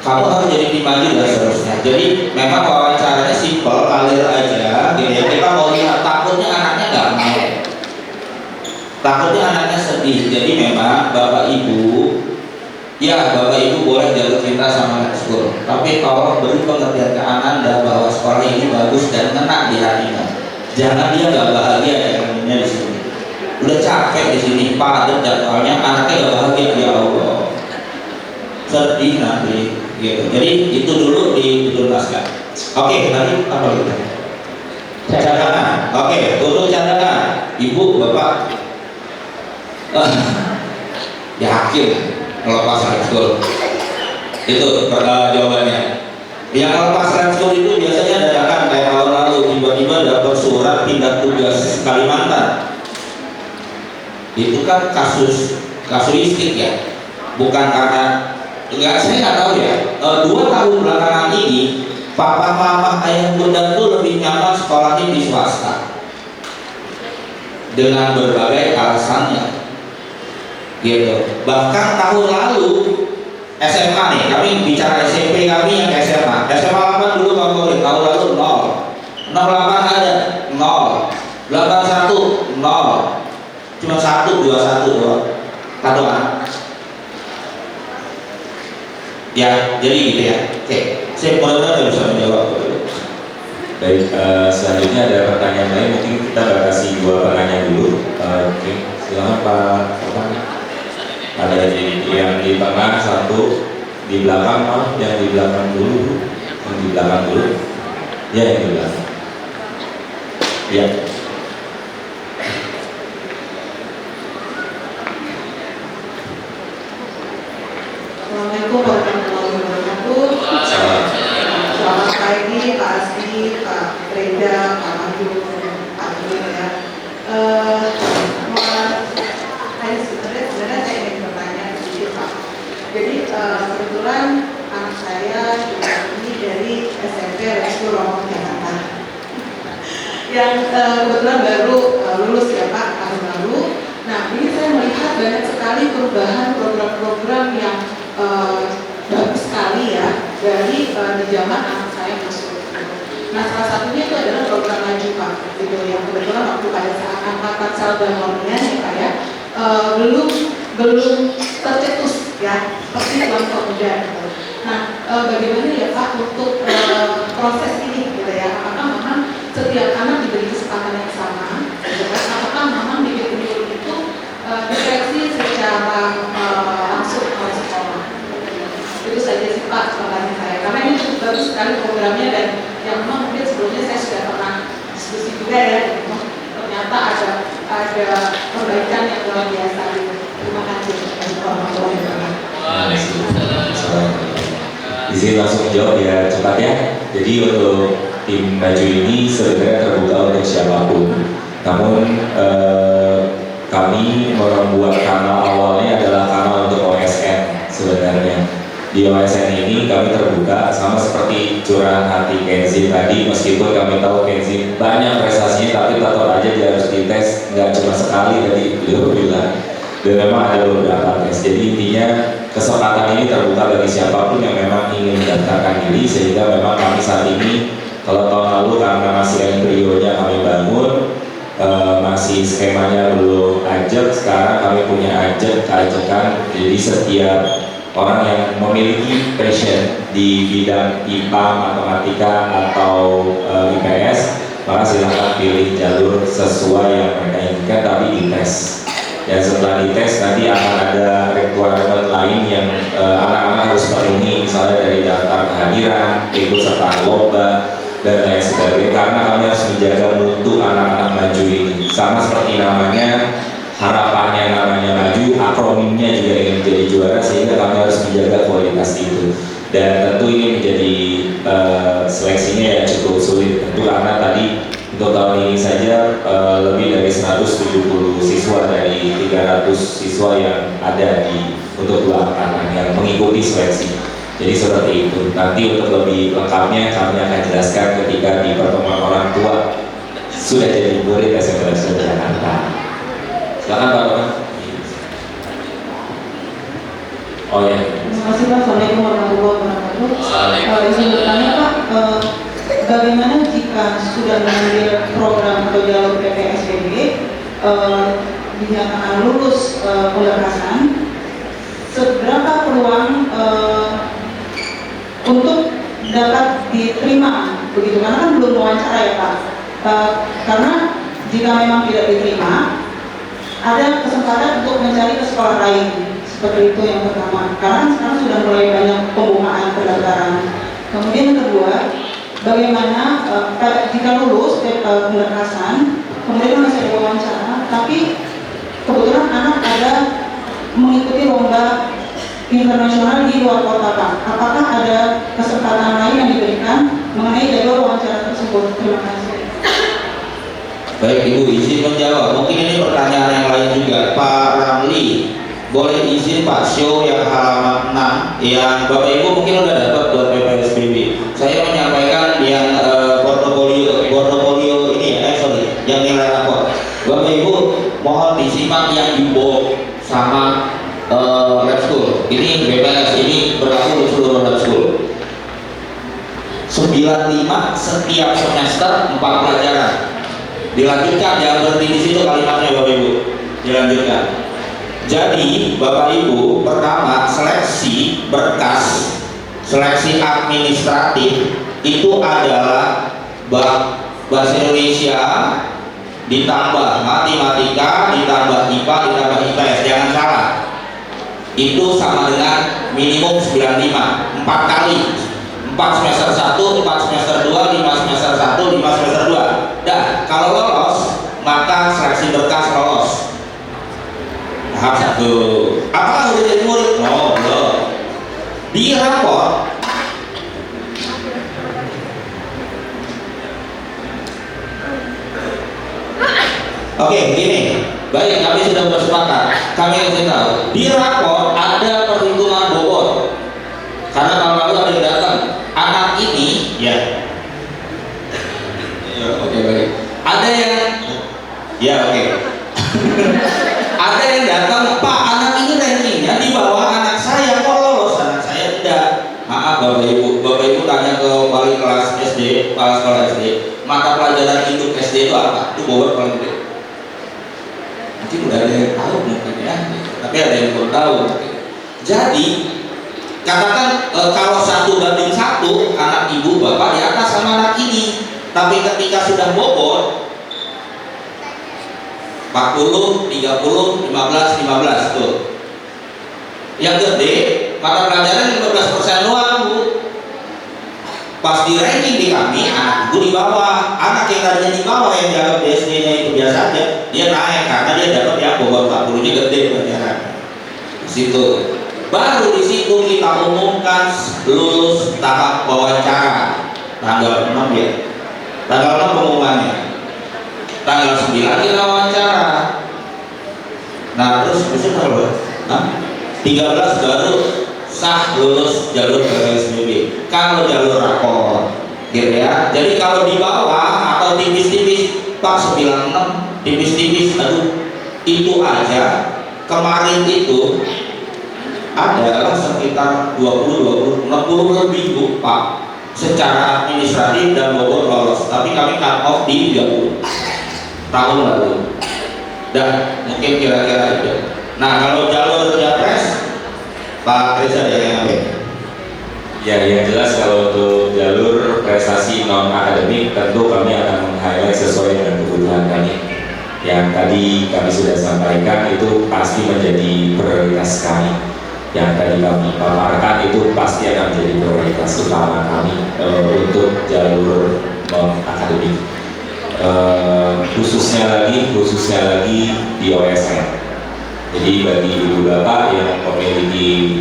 S12: Kamu harus jadi tim maju dan seterusnya. Jadi memang wawancaranya simpel, kalir aja. Gitu ya. Kita mau lihat takutnya anaknya nggak mau. Takutnya anaknya sedih. Jadi memang Bapak Ibu, ya Bapak Ibu boleh jalur cinta sama ekskul. Tapi kalau beri pengertian ke Ananda bahwa sekolah ini bagus dan ngena di hatinya. Jangan dia nggak bahagia dengannya di sini. Udah capek di sini, padat jadwalnya, anaknya nggak bahagia, ya Allah. Sedih nanti, gitu. Jadi itu dulu dituntaskan. Oke, tadi apa lagi? Cadangan. Oke, untuk cadangan, Ibu, Bapak, yakin melepas ekskul? Itu jawabannya. Yang melepas ekskul itu biasanya dadakan kayak tahun lalu tiba-tiba dapat surat pindah tugas Kalimantan. Itu kan kasuistik ya, bukan karena saya nggak tahu ya. 2 tahun belakangan ini papa mama ayah bunda tuh lebih nyaman sekolahnya di swasta dengan berbagai alasannya, gitu. Bahkan tahun lalu SMA nih, kami bicara SMP kami yang SMA 8 dulu favorit, tahun lalu 0, 68 ada 0, 81 0, cuma 1, 21 doang, 1 anak. Ya, jadi gitu ya. Oke, saya mudah-mudahan bisa menjawab.
S11: Baik, selanjutnya ada pertanyaan lain, mungkin kita batasi 2 pertanyaan dulu. Oke, silakan Pak. Ada yang di tengah 1, di belakang yang di belakang dulu, yang di belakang dulu. Ya, yang di belakang. Ya.
S14: Assalamualaikum warahmatullahi wabarakatuh. Selamat pagi Pak Asdi, Pak Reda, Pak Maju, Pak Dwi ya. Sebenarnya saya ingin bertanya sedikit Pak. Jadi kebetulan anak saya juga ini dari SMP Restu Romo Jakarta. Yang kebetulan baru lulus ya Pak tahun lalu. Nah ini saya melihat banyak sekali perubahan program-program yang bagus sekali ya dari di zaman anak saya masuk. Nah salah satunya itu adalah program Maju Pak, gitu yang kebetulan waktu pada saat angkatan Salbanornya ya Pak ya belum tercetus ya seperti kelompok muda. Gitu. Nah bagaimana ya Pak untuk proses ini gitu ya? Apakah memang setiap anak diberi kesempatan yang sama? Gitu kan? Apakah bagus sekali programnya, dan yang memang mungkin sebelumnya saya sudah pernah diskusi juga ya, ternyata ada perbaikan yang luar biasa gitu. Terima kasih warahmatullahi wabarakatuh.
S11: Izin langsung jawab ya cepat ya. Jadi untuk tim baju ini sebenarnya terbuka untuk siapapun. Namun kami membuat kanal awalnya adalah kanal untuk OSN sebenarnya. Di OSN ini kami terbuka sama seperti curahan hati Kenzi tadi, meskipun kami tahu Kenzi banyak prestasinya, tapi tetap aja dia harus dites, nggak cuma sekali tadi beliau bilang, dan memang ada beberapa tes. Jadi intinya kesempatan ini terbuka bagi siapapun yang memang ingin mendaftarkan diri, sehingga memang kami saat ini, kalau tahun lalu karena masih embrionya kami bangun, masih skemanya belum ajak, sekarang kami punya ajakan. Jadi setiap orang yang memiliki passion di bidang IPA, matematika atau IPS, maka silahkan pilih jalur sesuai yang mereka inginkan, tapi dites. Dan setelah dites nanti akan ada requirement lain yang anak-anak harus penuhi, misalnya dari daftar kehadiran, ikut serta lomba, dan lain sebagainya, karena kami harus menjaga mutu anak-anak maju ini. Sama seperti namanya, harapannya namanya maju, akronimnya juga ingin menjadi juara, sehingga kami harus menjaga kualitas itu. Dan tentu ini menjadi seleksinya ya cukup sulit, tentu karena tadi untuk tahun ini saja lebih dari 170 siswa dari 300 siswa yang ada untuk 2 angkatan yang mengikuti seleksi. Jadi seperti itu. Nanti untuk lebih lengkapnya kami akan jelaskan ketika di pertemuan orang tua sudah jadi murid SMP Jakarta. Silakan Pak Roman. Oh ya.
S14: Terima kasih Pak. Assalamualaikum warahmatullahi wabarakatuh. Izin bertanya Pak, bagaimana jika sudah mengambil program atau jalur PPSBB, dinyatakan lulus pemberkasan, seberapa peluang untuk dapat diterima begitu? Karena kan belum wawancara ya Pak. Karena jika memang tidak diterima, ada kesempatan untuk mencari ke sekolah lain. Seperti itu yang pertama. Karena kan sekarang sudah mulai banyak pembukaan pendaftaran. Kemudian yang kedua, bagaimana jika lulus pemberkasan, kemudian masih ada wawancara, tapi kebetulan anak ada mengikuti lomba internasional di luar kota Pak. Apakah ada kesempatan lain yang diberikan mengenai jadwal wawancara tersebut? Terima kasih.
S12: Baik Ibu, izin menjawab. Mungkin ini pertanyaan yang lain juga. Pak Ramli, boleh izin Pak show yang halaman 6 yang Bapak Ibu mungkin udah dapat buat PPSBB. Saya menyampaikan yang portofolio ini ya, yang nilai rapor. Bapak Ibu mohon disimak yang di box sama lab school. Ini BPS, ini berlaku untuk seluruh lab school. 95 setiap semester 4 pelajaran. Dilanjutkan, jangan berhenti di situ kalimatnya Bapak Ibu. Dilanjutkan. Jadi Bapak Ibu, pertama seleksi berkas, seleksi administratif itu adalah bahasa Indonesia ditambah matematika, ditambah IPA, ditambah IPS. Jangan salah. Itu sama dengan minimum 95, 4 kali. 4 semester 1, 4 semester 2, 5 semester 1, 5 semester 2. Dan kalau lolos, maka seleksi berkas lolos. Tahap 1. Apakah udah jadi murid? No, belum. Di rapor oke, begini. Baik, kami sudah bersepakat. Kami ingin tahu di rapor ada perhitungan bobot. Karena tahun lalu ada yang datang, anak ini ya. Oke, baik. Ada yang ya oke. Ada yang datang, Pak, anak ini rankingnya di bawah anak saya, kok lolos? Anak saya tidak. Maaf Bapak Ibu tanya ke wali kelas SD, kepala sekolah SD, mata pelajaran hidup SD itu apa? Itu bobot paling gede. Mungkin udah ada yang tahu mungkin ya, tapi ada yang belum tahu. Jadi katakan kalau 1:1 anak ibu bapak di atas sama anak ini, tapi ketika sudah bobot 40, 30, 15, 15 tuh. Yang gede mata pelajaran 15% doang Bu. Pas di ranking di kami, anak ibu di bawah, anak yang tadinya di bawah yang dianggap di SD-nya itu biasa aja, dia naik karena dia dapat ya bobot 40-nya gede pelajaran. Di situ, baru di situ kita umumkan lulus tahap wawancara tanggal 6 ya, tanggal 6 pengumumannya, tanggal 9 kita wawancara. Nah terus besok berapa? 13 baru sah lulus jalur PSBB. Kalau jalur rapor, gitu ya. Jadi kalau di bawah atau tipis-tipis, Pak 96, tipis-tipis, aduh, itu aja kemarin itu adalah sekitar 60 lebih Bu, Pak, secara administratif dan bobot lolos. Tapi kami cut off di 30 tahun lalu. Dan mungkin kira-kira itu. Nah kalau jalur Japres, Pak Reza yang ngambil.
S11: Ya, yang jelas kalau untuk jalur prestasi non akademik tentu kami akan meng-highlight sesuai dengan kebutuhan kami. Yang tadi kami sudah sampaikan itu pasti menjadi prioritas kami. Yang tadi kami paparkan itu pasti akan menjadi prioritas utama kami untuk jalur non akademik. Khususnya lagi di OSN. Jadi bagi ibu bapak yang memiliki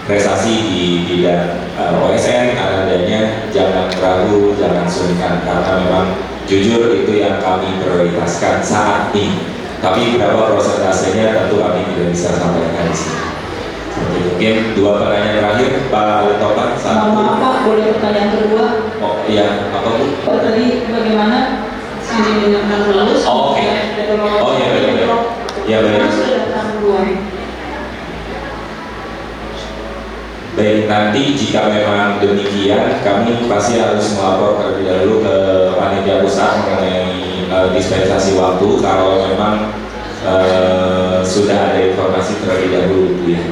S11: prestasi di bidang OSN, adanya jangan ragu, jangan sungkan, karena memang jujur itu yang kami prioritaskan saat ini. Tapi berapa prosentasenya tentu kami tidak bisa sampaikan di sini. Seperti mungkin 2 pertanyaan terakhir, Pak Topan.
S15: Maaf Pak, boleh pertanyaan kedua?
S11: Oh iya, apa Bu?
S15: Pak tadi bagaimana dinyatakan lulus?
S11: Oh, oke. Oh iya, baik. Ya baik. Baik, nanti jika memang demikian, kami pasti harus melapor terlebih dahulu ke panitia pusat mengenai dispensasi waktu kalau memang sudah ada informasi terlebih dahulu, Bu ya.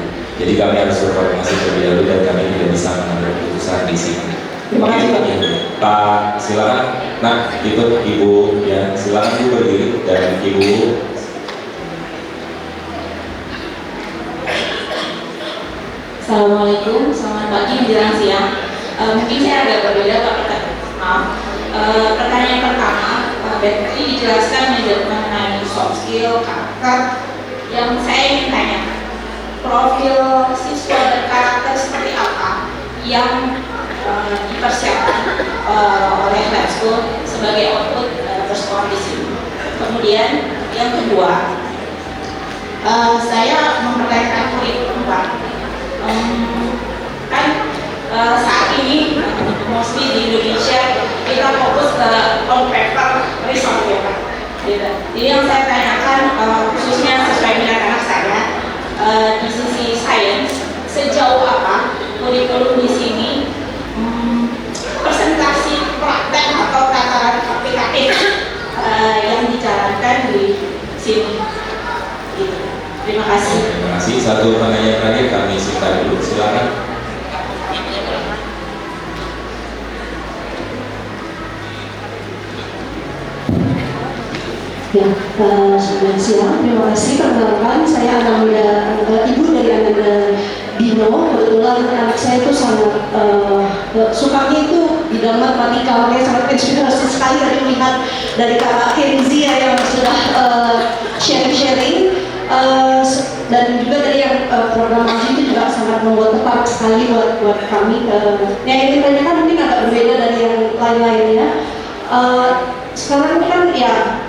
S11: Jadi kami harus berkoordinasi terlebih dahulu dan kami tidak bisa mengambil keputusan di sini.
S15: Terima kasih Pak.
S11: Pak, silakan. Nah, itu Ibu ya, silakan Ibu berdiri dan Ibu.
S16: Assalamualaikum, selamat pagi menjelang siang. Mungkin saya agak berbeda Pak, maaf. Pertanyaan pertama, tadi dijelaskan mengenai soft skill, karakter. Yang saya ingin tanya, profil siswa dan karakter seperti apa yang dipersiapkan oleh lab school sebagai output bersekolah di sini. Kemudian yang kedua, saya mempertanyakan kurikulum Pak. Saat ini mostly di Indonesia kita fokus ke on paper result ya Pak. Jadi yang saya tanyakan khususnya sesuai minat anak saya di sisi sains, sejauh apa kurikulum di sini presentasi praktek atau tataran aplikatif yang dijalankan di sini. Gitu. Terima kasih.
S11: Terima kasih. Satu pertanyaan terakhir kami singkat dulu, silakan.
S17: Ya, selamat siang. Terima kasih. Perkenalkan, saya ibu dari Ananda Dino. Kebetulan anak saya itu sangat sukanya itu di dalam matematika, makanya sangat inspirasi sekali tadi melihat dari Kak Kenzi yang sudah sharing. Dan juga dari yang program ASI itu juga sangat membuat tepat sekali buat kami. Yang ingin tanyakan mungkin agak berbeda dari yang lain-lainnya. Sekarang kan ya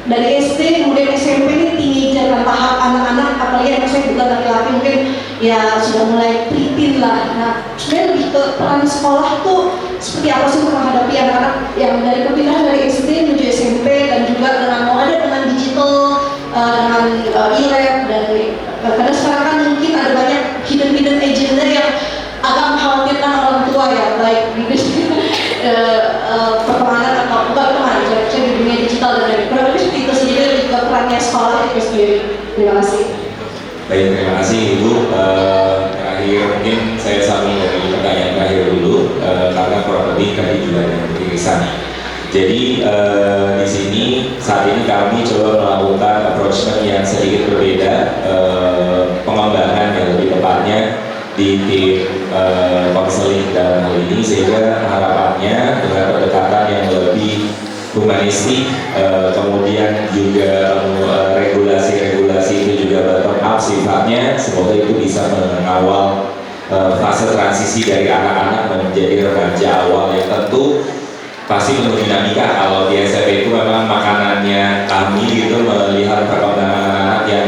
S17: dari SD kemudian SMP ini teenager dan tahap anak-anak, apalagi yang saya juga laki-laki mungkin ya sudah mulai preteen lah. Nah sebenarnya lebih ke peran sekolah tuh seperti apa sih menghadapi anak-anak yang dari perpindahan dari SD menuju SMP dan juga dengan digital, dengan e-lab dan karena sekarang kan mungkin ada banyak hidden agenda yang agak mengkhawatirkan orang tua ya, baik di perkembangan atau bukan perkembangan di dunia digital dan lain-lain. Kurang lebih seperti itu sendiri dan juga perannya sekolah itu sendiri. Terima kasih.
S11: Baik, terima kasih Ibu. Terakhir mungkin saya sambung dari pertanyaan terakhir dulu karena kurang lebih tadi juga ada irisan. Jadi di sini saat ini kami coba melakukan approachment yang sedikit berbeda, pengembangan yang lebih tepatnya di tim konseling dan dalam hal ini, sehingga harapannya dengan pendekatan yang lebih humanistik, kemudian juga regulasi-regulasi itu juga bottom up sifatnya, semoga itu bisa mengawal fase transisi dari anak-anak menjadi remaja awal yang tentu pasti penuh dinamika. Kalau di SMP itu memang makanannya kami gitu, melihat perkembangan anak-anak yang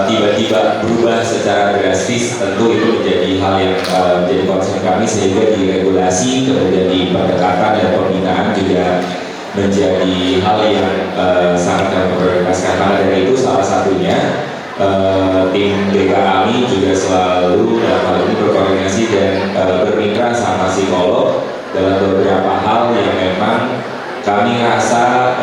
S11: tiba-tiba berubah secara drastis, tentu itu menjadi hal yang menjadi concern kami, sehingga di regulasi kemudian di pendekatan dan pembinaan juga menjadi hal yang sangat kami prioritaskan. Karena dari itu salah satunya tim BK kami juga selalu dalam hal ini berkoordinasi dan bermitra sama psikolog dalam beberapa hal yang memang kami rasa